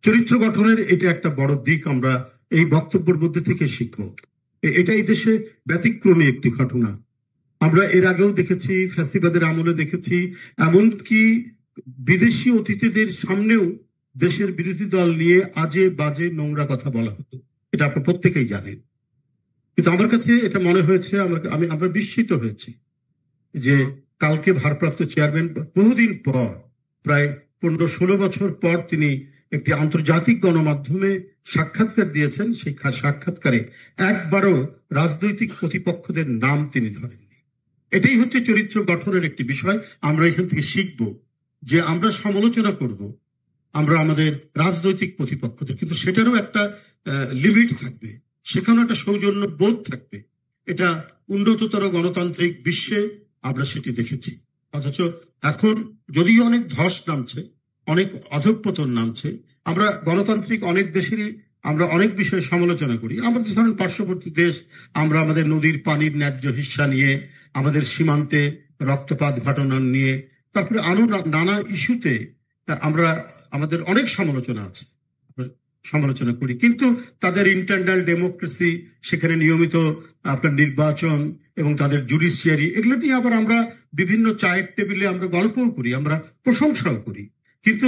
চরিত্র গঠনের এটা একটা বড় দিক আমরা এই বক্তব্যের মধ্যে থেকে শিখব। এটা এই দেশে ব্যতিক্রমী একটি ঘটনা। আমরা এর আগেও দেখেছি, ফ্যাসিবাদের আমলে দেখেছি, এমনকি বিদেশি অতিথিদের সামনেও দেশের বিরোধী দল নিয়ে আজে বাজে নোংরা কথা বলা হতো। এটা আপনারা প্রত্যেকেই জানেন। কিন্তু আমার কাছে এটা মনে হয়েছে, আমরা বিস্মিত হয়েছি যে কালকে ভারপ্রাপ্ত চেয়ারম্যান বহুদিন পর, প্রায় 15-16 বছর পর তিনি একটি আন্তর্জাতিক গণমাধ্যমে সাক্ষাৎকার দিয়েছেন। সেই সাক্ষাৎকারে একবারও রাজনৈতিক প্রতিপক্ষদের নাম তিনি ধরেননি। এটাই হচ্ছে চরিত্র গঠনের একটি বিষয়। আমরা এখান থেকে শিখব যে আমরা সমালোচনা করব আমরা আমাদের রাজনৈতিক প্রতিপক্ষদের, কিন্তু সেটারও একটা লিমিট থাকবে, সেখানেও একটা সৌজন্য বোধ থাকবে। এটা উন্নততর গণতান্ত্রিক বিশ্বে আমরা সেটি দেখেছি। অথচ এখন যদিও অনেক ধস নামছে, অনেক অধঃপতন নামছে, আমরা গণতান্ত্রিক অনেক দেশেরই আমরা অনেক বিষয়ে সমালোচনা করি। আমাদের ধরেন পার্শ্ববর্তী দেশ, আমরা আমাদের নদীর পানির ন্যায্য হিস্সা নিয়ে, আমাদের সীমান্তে রক্তপাত ঘটনা নিয়ে, তারপরে আরো নানা ইস্যুতে আমরা আমাদের অনেক সমালোচনা আছে, সমালোচনা করি। কিন্তু তাদের ইন্টারনাল ডেমোক্রেসি, সেখানে নিয়মিত আপনার নির্বাচন এবং তাদের জুডিশিয়ারি, এগুলো নিয়ে আবার আমরা বিভিন্ন চায়ের টেবিলে আমরা গল্পও করি, আমরা প্রশংসাও করি। কিন্তু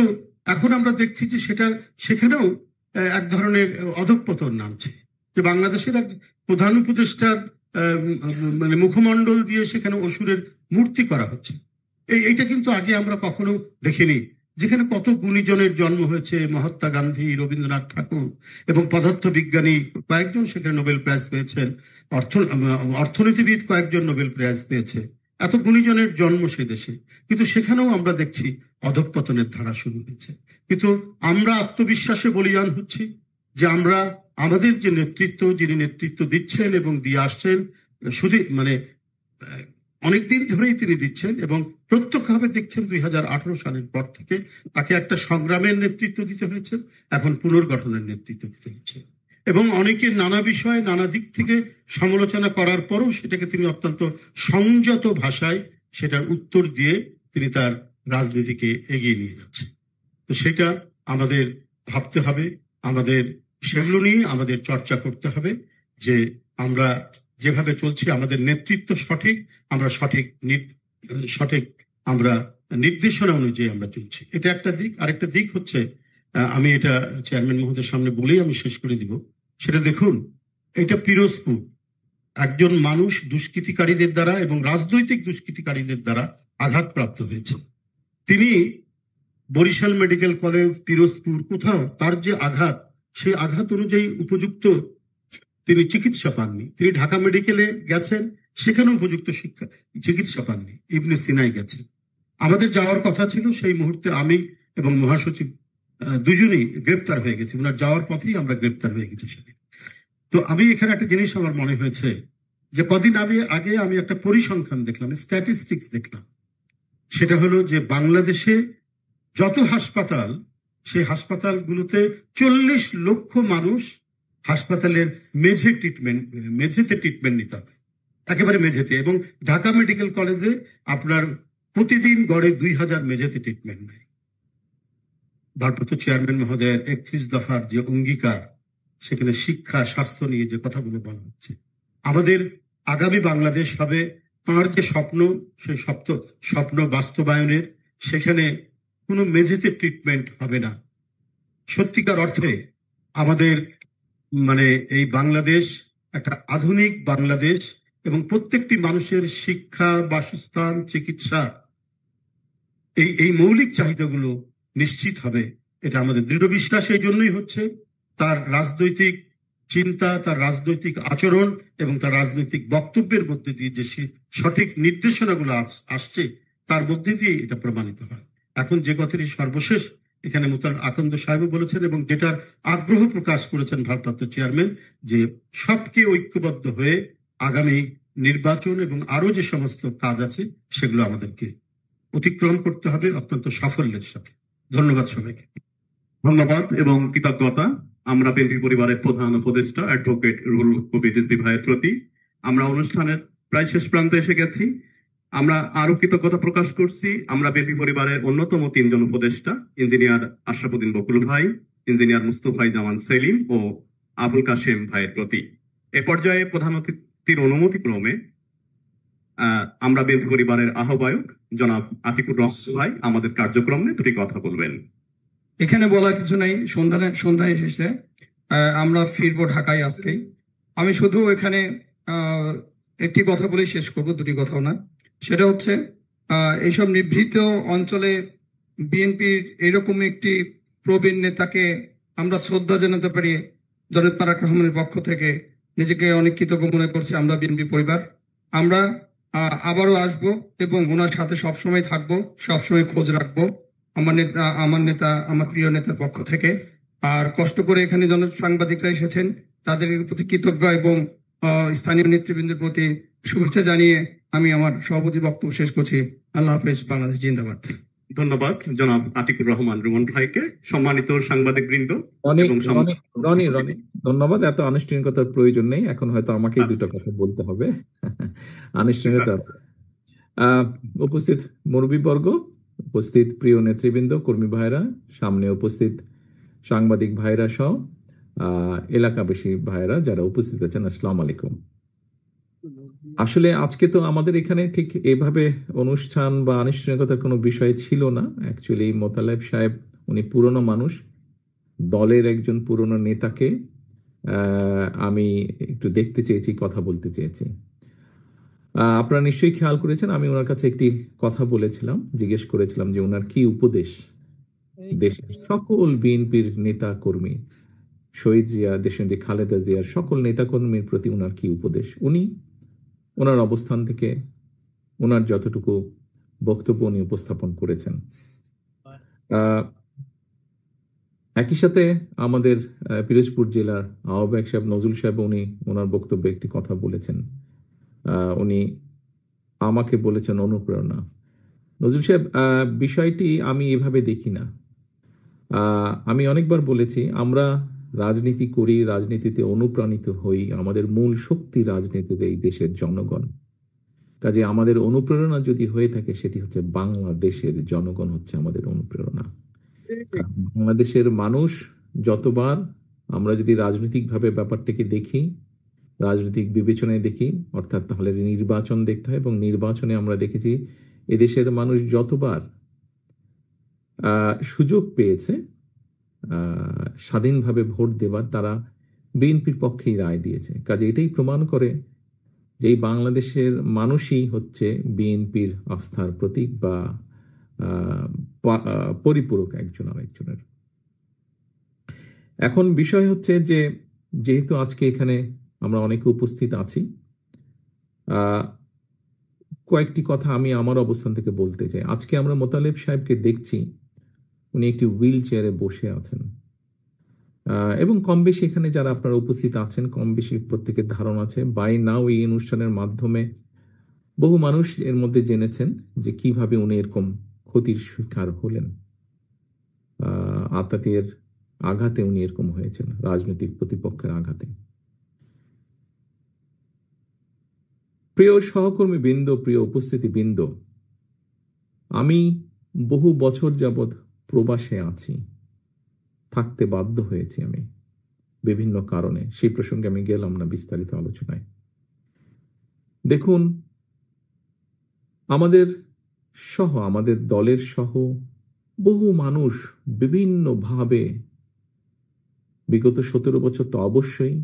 এখন আমরা দেখছি যে সেখানেও এক ধরনের অধঃপতন নামছে, যে বাংলাদেশের এক প্রধান উপদেষ্টার মানে মুখমণ্ডল দিয়ে সেখানে অসুরের মূর্তি করা হচ্ছে। এইটা কিন্তু আগে আমরা কখনো দেখিনি, যেখানে কত গুণীজনের জন্ম হয়েছে, মহাত্মা গান্ধী, রবীন্দ্রনাথ ঠাকুর এবং পদার্থ বিজ্ঞানী কয়েকজন সেখানে নোবেল প্রাইজ পেয়েছেন, অর্থনীতিবিদ কয়েকজন নোবেল প্রাইজ পেয়েছে। এত গুণীজনের জন্ম সে দেশে, কিন্তু সেখানেও আমরা দেখছি অধঃপতনের ধারা শুরু হয়েছে। কিন্তু আমরা আত্মবিশ্বাসে বলীয়ান হচ্ছি যে আমরা আমাদের যে নেতৃত্ব, যিনি নেতৃত্ব দিচ্ছেন এবং দিয়ে আসছেন, শুধু মানে অনেকদিন ধরেই তিনি দিচ্ছেন এবং প্রত্যক্ষভাবে দেখছেন 2018 সালের পর থেকে তাকে একটা সংগ্রামের নেতৃত্ব দিতে হয়েছে, এখন পুনর্গঠনের নেতৃত্ব দিতে হচ্ছে। এবং অনেকে নানা বিষয়ে নানা দিক থেকে সমালোচনা করার পরও সেটাকে তিনি অত্যন্ত সংযত ভাষায় সেটার উত্তর দিয়ে তিনি তার রাজনীতিকে এগিয়ে নিয়ে যাচ্ছেন। তো সেটা আমাদের ভাবতে হবে, আমাদের সেগুলো নিয়ে আমাদের চর্চা করতে হবে যে আমরা যেভাবে চলছি আমাদের নেতৃত্ব সঠিক, আমরা সঠিক আমরা নির্দেশনা অনুযায়ী আমরা চলছি। এটা একটা দিক। আরেকটা দিক হচ্ছে, আমি এটা চেয়ারম্যান মহোদয়ের সামনে বলেই আমি শেষ করে দিব, সেটা দেখুন, এটা পিরোজপুর, একজন মানুষ দুষ্কৃতিকারীদের দ্বারা এবং রাজনৈতিক দুষ্কৃতিকারীদের দ্বারা আঘাতপ্রাপ্ত হয়েছে। তিনি বরিশাল মেডিকেল কলেজ, পিরোজপুর, কোথাও তার যে আঘাত, সেই আঘাত অনুযায়ী উপযুক্ত তিনি চিকিৎসা পাননি। তিনি ঢাকা মেডিকেলে গেছেন, সেখানে উপযুক্ত চিকিৎসা পাননি। ইবনে সিনায় গেছেন। আমাদের যাওয়ার কথা ছিল, সেই মুহূর্তে আমি এবং মহাসচিব দুজনেই গ্রেপ্তার হয়ে গেছি। ওনার যাওয়ার পথেই আমরা গ্রেপ্তার হয়ে গেছি সেদিন। তো আমি এখানে একটা জিনিস আমার মনে হয়েছে যে কদিন আগে আমি একটা পরিসংখ্যান দেখলাম, স্ট্যাটিস্টিক্স দেখলাম। সেটা হলো যে বাংলাদেশে যত হাসপাতাল, সেই হাসপাতালগুলোতে 40 লক্ষ মানুষ হাসপাতালের মেঝেতে ট্রিটমেন্ট নিতে হবে, একেবারে মেঝেতে। এবং ঢাকা মেডিকেল কলেজে আপনার প্রতিদিন গড়ে 2000 মেঝেতে ট্রিটমেন্ট নেয়। ভারপ্রাপ্ত চেয়ারম্যান মহোদয়ের 31 দফার যে অঙ্গীকার, সেখানে শিক্ষা স্বাস্থ্য নিয়ে যে কথাগুলো বলা হচ্ছে, আমাদের আগামী বাংলাদেশ হবে তাঁর যে স্বপ্ন, সেই স্বপ্ন বাস্তবায়নের। সেখানে কোনো মেঝেতে ট্রিটমেন্ট হবে না। সত্যিকার অর্থে আমাদের এই বাংলাদেশ একটা আধুনিক বাংলাদেশ, এবং প্রত্যেকটি মানুষের শিক্ষা, বাসস্থান, চিকিৎসা, এই মৌলিক চাহিদাগুলো নিশ্চিত হবে, এটা আমাদের দৃঢ় বিশ্বাস। এই জন্যই হচ্ছে তার রাজনৈতিক চিন্তা, তার রাজনৈতিক আচরণ এবং তার রাজনৈতিক বক্তব্যের মধ্যে দিয়ে যে সঠিক নির্দেশনাগুলো আসছে, তার মধ্যে দিয়ে এটা প্রমাণিত হয়। এখন যে কথাটি সর্বশেষ এখানে মোতাল আকন্দ সাহেব বলেছেন, এবং যেটার আগ্রহ প্রকাশ করেছেন ভারপ্রাপ্ত চেয়ারম্যান, যে সবকে ঐক্যবদ্ধ হয়ে আগামী নির্বাচন এবং আরো যে সমস্ত কাজ আছে সেগুলো আমাদেরকে অতিক্রম করতে হবে অত্যন্ত সাফল্যের সাথে। ধন্যবাদ সবাইকে। ধন্যবাদ এবং কৃতজ্ঞতা আমরা বিএনপি পরিবারের প্রধান উপদেষ্টা অ্যাডভোকেট রুহুল কবির রিজভী ভাইয়ের প্রতি। আমরা অনুষ্ঠানের প্রায় শেষ প্রান্তে এসে গেছি। আমরা আরো কৃতজ্ঞতা প্রকাশ করছি আমরা বিএনপি পরিবারের অন্যতম 3 জন উপদেষ্টা, ইঞ্জিনিয়ার আশরাফুদ্দিন বকুল ভাই, ইঞ্জিনিয়ার মুস্তফাই জামান সেলিম ও আবুল কাশেম ভাইয়ের প্রতি। এ পর্যায়ে প্রধান অতিথির অনুমতি ক্রমে আমরা বিএনপি পরিবারের আহ্বায়ক জনাব আতিকুর রহমান ভাই আমাদের কার্যক্রম নিয়ে 2টি কথা বলবেন। এখানে বলার কিছু নাই, সন্ধ্যায় এসেছে, আমরা ফিরবো ঢাকায় আজকেই। আমি শুধু এখানে একটি কথা বলে শেষ করবো, 2টি কথাও না। সেটা হচ্ছে এইসব নিভৃত অঞ্চলে বিএনপির এরকম একটি প্রবীণ নেতাকে আমরা শ্রদ্ধা জানাতে পারি, জনাব তারেক রহমানের পক্ষ থেকে নিজেকে অনেক কৃতজ্ঞ মনে করছি আমরা বিএনপি পরিবার। আমরা আবারও আসবো এবং ওনার সাথে সবসময় থাকবো, সবসময় খোঁজ রাখবো আমার প্রিয় নেতার পক্ষ থেকে। আর কষ্ট করে এখানে সাংবাদিকরা এসেছেন, তাদের প্রতি কৃতজ্ঞ এবং স্থানীয় নেতৃবৃন্দের প্রতি শুভেচ্ছা জানিয়ে আমি আমার সভাপতি বক্তব্য শেষ করছি। আল্লাহ হাফেজ, বাংলাদেশ জিন্দাবাদ। ধন্যবাদ জনাব আতিকুর রহমান রুমন ভাইকে। সম্মানিত সাংবাদিক বৃন্দ, রনি ধন্যবাদ। এত আনুষ্ঠানিকতার প্রয়োজন নেই, এখন হয়তো আমাকেই 2টা কথা বলতে হবে। আনুষ্ঠানিকতা উপস্থিত মুরব্বীবর্গ, উপস্থিত প্রিয় নেতৃবৃন্দ, কর্মী ভাইরা, সামনে উপস্থিত সাংবাদিক ভাইরা সহ এলাকাবাসী ভাইরা যারা উপস্থিত আছেন, আসসালামু আলাইকুম। আসলে আজকে তো আমাদের এখানে ঠিক এভাবে অনুষ্ঠান বা আনুষ্ঠানিকতার কোনো বিষয় ছিল না। অ্যাকচুয়ালি মোতালেব সাহেব উনি পুরনো মানুষ, দলের একজন পুরনো নেতাকে আমি একটু দেখতে চেয়েছি, কথা বলতে চেয়েছি। আপনারা নিশ্চয়ই খেয়াল করেছেন আমি ওনার কাছে একটি কথা বলেছিলাম, জিজ্ঞেস করেছিলাম যে ওনার কি উপদেশ দেশের সকল বিএনপির নেতা কর্মী, শহীদ জিয়া, দেশনেত্রী খালেদা জিয়ার সকল নেতাকর্মীর প্রতি ওনার কি উপদেশ। উনি ওনার অবস্থান থেকে ওনার যতটুকু বক্তব্য উনি উপস্থাপন করেছেন। একই সাথে আমাদের পিরোজপুর জেলার আহ্বায়ক সাহেব নজরুল সাহেব উনি ওনার বক্তব্যে একটি কথা বলেছেন। উনি আমাকে বলেছেন অনুপ্রেরণা। নজরুল সাহেব, বিষয়টি আমি এভাবে দেখি না। আমি অনেকবার বলেছি আমরা রাজনীতি করি, রাজনীতিতে অনুপ্রাণিত হই, আমাদের মূল শক্তি রাজনীতিতে এই দেশের জনগণ। কাজে আমাদের অনুপ্রেরণা যদি হয়ে থাকে সেটি হচ্ছে বাংলাদেশের জনগণ হচ্ছে আমাদের অনুপ্রেরণা। বাংলাদেশের মানুষ যতবার আমরা যদি রাজনৈতিকভাবে ব্যাপারটাকে দেখি, রাজনৈতিক বিবেচনায় দেখি, অর্থাৎ তাহলে নির্বাচন দেখতে হয়, এবং নির্বাচনে আমরা দেখেছি এদেশের মানুষ যতবার সুযোগ পেয়েছে স্বাধীনভাবে ভোট দেবার, তারা বিএনপির পক্ষেই রায় দিয়েছে। কাজে এটাই প্রমাণ করে যে এই বাংলাদেশের মানুষই হচ্ছে বিএনপির আস্থার প্রতীক বা পরিপূরক একজন আরেকজনের। এখন বিষয় হচ্ছে যে যেহেতু আজকে এখানে আমরা অনেকে উপস্থিত আছি, কয়েকটি কথা আমি আমার অবস্থান থেকে বলতে চাই। আজকে আমরা মোতালেব সাহেবকে দেখছি, উনি একটি হুইল চেয়ারে বসে আছেন, এবং কম বেশি এখানে যারা আপনারা উপস্থিত আছেন কম বেশি প্রত্যেকের ধারণা আছে। বাই নাও এই অনুষ্ঠানের মাধ্যমে বহু মানুষ এর মধ্যে জেনেছেন যে কিভাবে উনি এরকম ক্ষতির শিকার হলেন। আতাতের আঘাতে উনি এরকম হয়েছেন, রাজনৈতিক প্রতিপক্ষের আঘাতে। প্রিয় সহকর্মী বৃন্দ, প্রিয় উপস্থিতি বৃন্দ, আমি বহু বছর যাবৎ প্রবাসে আছি, থাকতে বাধ্য হয়েছি আমি বিভিন্ন কারণে। সেই প্রসঙ্গে আমি গেলাম না বিস্তারিত আলোচনায়। দেখুন, আমাদের সহ, আমাদের দলের সহ বহু মানুষ বিভিন্নভাবে বিগত 17 বছর তো অবশ্যই,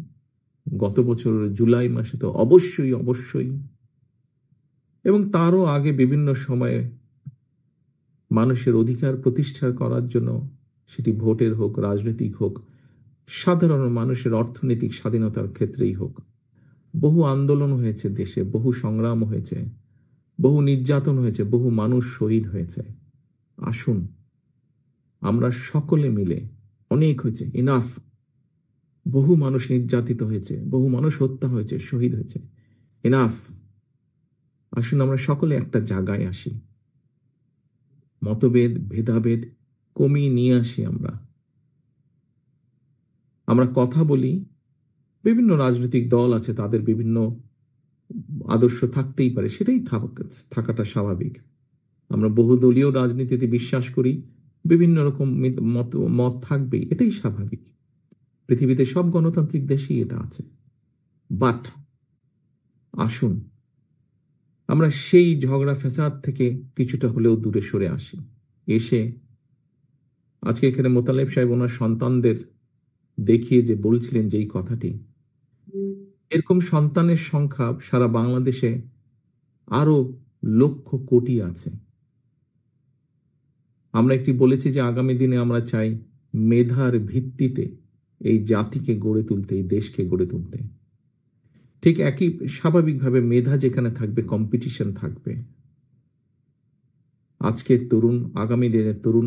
গত বছর জুলাই মাসে তো অবশ্যই, এবং তারও আগে বিভিন্ন সময়ে মানুষের অধিকার প্রতিষ্ঠা করার জন্য, সেটি ভোটের হোক, রাজনৈতিক হোক, সাধারণ মানুষের অর্থনৈতিক স্বাধীনতার ক্ষেত্রেই হোক, বহু আন্দোলন হয়েছে দেশে, বহু সংগ্রাম হয়েছে, বহু নির্যাতন হয়েছে, বহু মানুষ শহীদ হয়েছে। আসুন আমরা সকলে মিলে, অনেক হয়েছে, ইনাফ, বহু মানুষ নির্যাতিত হয়েছে, বহু মানুষ হত্যা হয়েছে, শহীদ হয়েছে, ইনাফ। আসুন আমরা সকলে একটা জায়গায় আসি, মতভেদ, ভেদাভেদ কমিয়ে নিয়ে আসি। আমরা কথা বলি। বিভিন্ন রাজনৈতিক দল আছে, তাদের বিভিন্ন আদর্শ থাকতেই পারে, সেটাই থাকাটা স্বাভাবিক। আমরা বহুদলীয় রাজনীতিতে বিশ্বাস করি, বিভিন্ন রকম মত থাকবেই, এটাই স্বাভাবিক। পৃথিবীতে সব গণতান্ত্রিক দেশেই এটা আছে। বাট আসুন আমরা সেই ঝগড়া ফ্যাসাদ থেকে কিছুটা হলেও দূরে সরে আসি। এসে আজকে এখানে মোতালেব সাহেব ওনার সন্তানদের দেখিয়ে যে বলছিলেন যেই কথাটি, এরকম সন্তানের সংখ্যা সারা বাংলাদেশে আরো লক্ষ কোটি আছে। আমরা একটি বলেছি যে আগামী দিনে আমরা চাই মেধার ভিত্তিতে এই জাতিকে গড়ে তুলতে, এই দেশকে গড়ে তুলতে। ঠিক একই স্বাভাবিকভাবে মেধা যেখানে থাকবে, কম্পিটিশন থাকবে। আজকের তরুণ,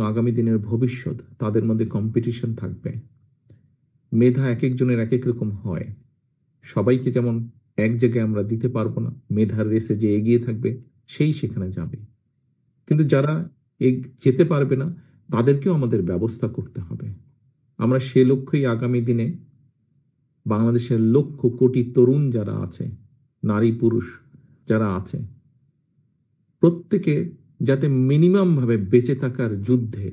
আগামী দিনের ভবিষ্যৎ, তাদের মধ্যে কম্পিটিশন থাকবে। মেধা এক একজনের এক এক রকম হয়, সবাইকে যেমন এক জায়গায় আমরা দিতে পারবো না। মেধার রেসে যে এগিয়ে থাকবে সেই সেখানে যাবে, কিন্তু যারা যেতে পারবে না তাদেরকেও আমাদের ব্যবস্থা করতে হবে। আমরা সে লক্ষ্যেই আগামী দিনে বাংলাদেশের লক্ষ কোটি তরুণ যারা আছে, নারী পুরুষ যারা আছে, প্রত্যেকে যাতে মিনিমাম ভাবে বেঁচে থাকার যুদ্ধে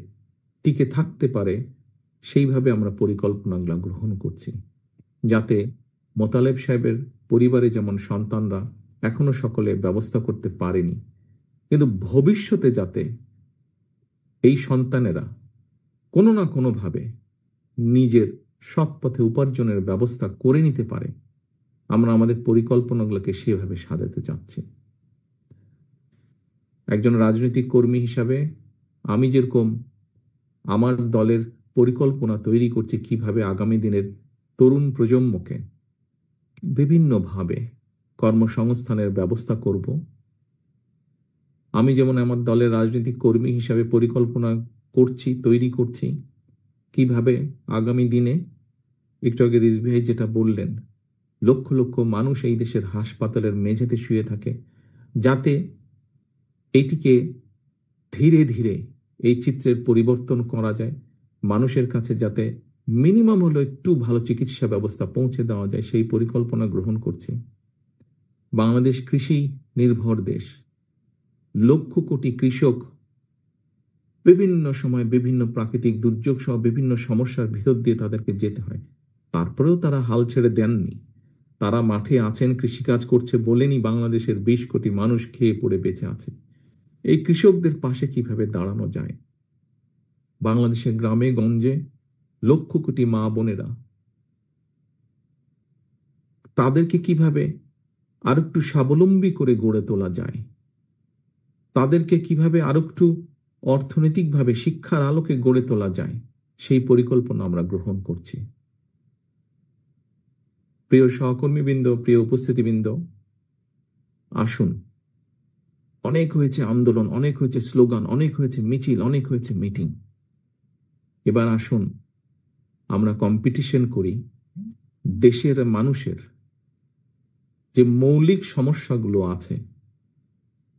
টিকে থাকতে পারে, সেইভাবে আমরা পরিকল্পনাগুলো গ্রহণ করছি। যাতে মোতালেব সাহেবের পরিবারে যেমন সন্তানরা এখনো সকলে ব্যবস্থা করতে পারেনি, কিন্তু ভবিষ্যতে যাতে এই সন্তানেরা কোনো না কোনোভাবে নিজের সৎ পথে উপার্জনের ব্যবস্থা করে নিতে পারে, আমরা আমাদের পরিকল্পনাগুলোকে সেভাবে সাজাতে চাচ্ছি। একজন রাজনৈতিক কর্মী হিসাবে আমি যেরকম আমার দলের পরিকল্পনা তৈরি করছি কিভাবে আগামী দিনের তরুণ প্রজন্মকে বিভিন্নভাবে কর্মসংস্থানের ব্যবস্থা করব, আমি যেমন আমার দলের রাজনৈতিক কর্মী হিসাবে পরিকল্পনা করছি, তৈরি করছি কিভাবে আগামী দিনে, একটু আগে রিজভী ভাই যেটা বললেন, লক্ষ লক্ষ মানুষ এই দেশের হাসপাতালের মেঝেতে শুয়ে থাকে, যাতে এইটিকে ধীরে ধীরে এই চিত্রের পরিবর্তন করা যায়, মানুষের কাছে যাতে মিনিমাম হলো একটু ভালো চিকিৎসা ব্যবস্থা পৌঁছে দেওয়া যায়, সেই পরিকল্পনা গ্রহণ করছি। বাংলাদেশ কৃষি নির্ভর দেশ, লক্ষ কোটি কৃষক বিভিন্ন সময় বিভিন্ন প্রাকৃতিক দুর্যোগ সহ বিভিন্ন সমস্যার ভিতর দিয়ে তাদেরকে যেতে হয়, তারপরেও তারা হাল ছেড়ে দেননি। তারা মাঠে আছেন, কৃষিকাজ করছে বলেনি বাংলাদেশের 20 কোটি মানুষ খেয়ে পড়ে বেঁচে আছে। এই কৃষকদের পাশে কিভাবে দাঁড়ানো যায়? বাংলাদেশের গ্রামে গঞ্জে লক্ষ কোটি মা বোনেরা, তাদেরকে কিভাবে আরেকটু স্বাবলম্বী করে গড়ে তোলা যায়, তাদেরকে কিভাবে আরেকটু অর্থনৈতিকভাবে শিক্ষার আলোকে গড়ে তোলা যায়, সেই পরিকল্পনা আমরা গ্রহণ করছি। প্রিয় সহকর্মীবৃন্দ, প্রিয় উপস্থিতিবৃন্দ, আসুন, অনেক হয়েছে আন্দোলন, অনেক হয়েছে স্লোগান, অনেক হয়েছে মিছিল, অনেক হয়েছে মিটিং। এবার আসুন আমরা কম্পিটিশন করি দেশের মানুষের যে মৌলিক সমস্যাগুলো আছে,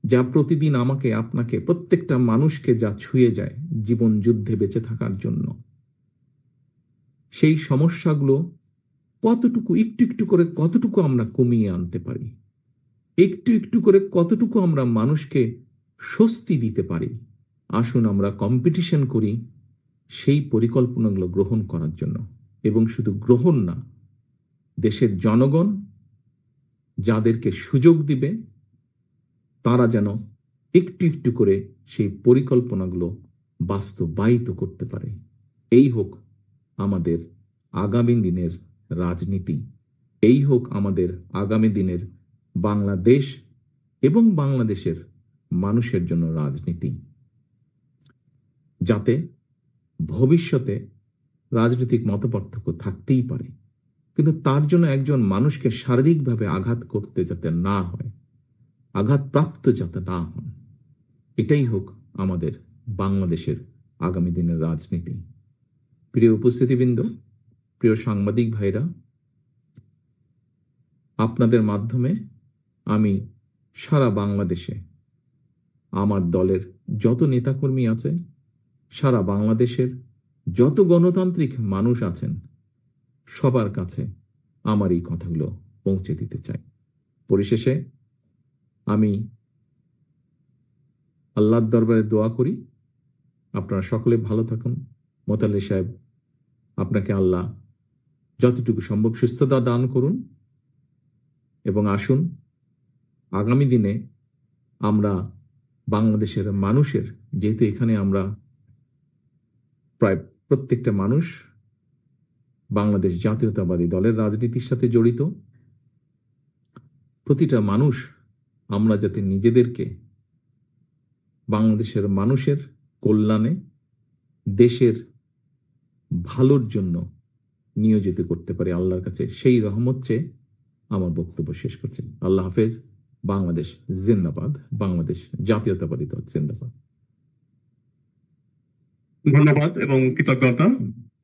যা প্রতিদিন আমাকে, আপনাকে, প্রত্যেকটা মানুষকে যা ছুঁয়ে যায় জীবন যুদ্ধে বেঁচে থাকার জন্য, সেই সমস্যাগুলো কতটুকু একটু একটু করে কতটুকু আমরা কমিয়ে আনতে পারি, একটু একটু করে কতটুকু আমরা মানুষকে স্বস্তি দিতে পারি। আসুন আমরা কম্পিটিশন করি সেই পরিকল্পনাগুলো গ্রহণ করার জন্য। এবং শুধু গ্রহণ না, দেশের জনগণ যাদেরকে সুযোগ দিবে তারা যেন একটু একটু করে সেই পরিকল্পনাগুলো বাস্তবায়িত করতে পারে। এই হোক আমাদের আগামী দিনের রাজনীতি, এই হোক আমাদের আগামী দিনের বাংলাদেশ এবং বাংলাদেশের মানুষের জন্য রাজনীতি, যাতে ভবিষ্যতে রাজনৈতিক মতপার্থক্য থাকতেই পারে, কিন্তু তার জন্য একজন মানুষকে শারীরিকভাবে আঘাত করতে যাতে না হয়, আঘাতপ্রাপ্ত যাতে না হন। এটাই হোক আমাদের বাংলাদেশের আগামী দিনের রাজনীতি। প্রিয় উপস্থিতিবৃন্দ, প্রিয় সাংবাদিক ভাইরা, আপনাদের মাধ্যমে আমি সারা বাংলাদেশে আমার দলের যত নেতাকর্মী আছে, সারা বাংলাদেশের যত গণতান্ত্রিক মানুষ আছেন, সবার কাছে আমার এই কথাগুলো পৌঁছে দিতে চাই। পরিশেষে আমি আল্লাহর দরবারে দোয়া করি আপনারা সকলে ভালো থাকুন। মোতাল্লি সাহেব, আপনাকে আল্লাহ যতটুকু সম্ভব সুস্থতা দান করুন এবং আসুন আগামী দিনে আমরা বাংলাদেশের মানুষের, যেহেতু এখানে আমরা প্রায় প্রত্যেকটা মানুষ বাংলাদেশ জাতীয়তাবাদী দলের রাজনীতির সাথে জড়িত, প্রতিটা মানুষ আমরা যাতে নিজেদেরকে বাংলাদেশের মানুষের কল্যাণে, দেশের ভালোর জন্য নিয়োজিত করতে পারি আল্লাহর কাছে, সেই রহমত চেয়ে আমার বক্তব্য শেষ করছি। আল্লাহ হাফেজ। বাংলাদেশ জিন্দাবাদ, বাংলাদেশ জাতীয়তাবাদী দল জিন্দাবাদ। ধন্যবাদ এবং কৃতজ্ঞতা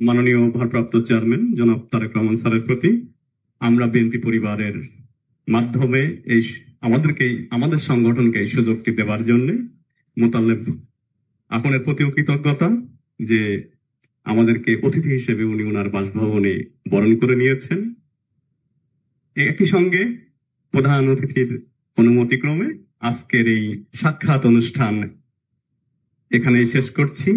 মাননীয় ভারপ্রাপ্ত চেয়ারম্যান জনাব তারেক রহমান স্যারের প্রতি। আমরা বিএনপি পরিবারের মাধ্যমে এই আমাদের সংগঠনকে এই সুযোগটি দেওয়ার জন্য মোতালেব আপনার প্রতিও কৃতজ্ঞতা যে আমাদেরকে অতিথি হিসেবে উনি ওনার বাসভবনে বরণ করে নিয়েছেন। একই সঙ্গে প্রধান অতিথির অনুমতিক্রমে আজকের এই সাক্ষাৎ অনুষ্ঠান এখানেই শেষ করছি।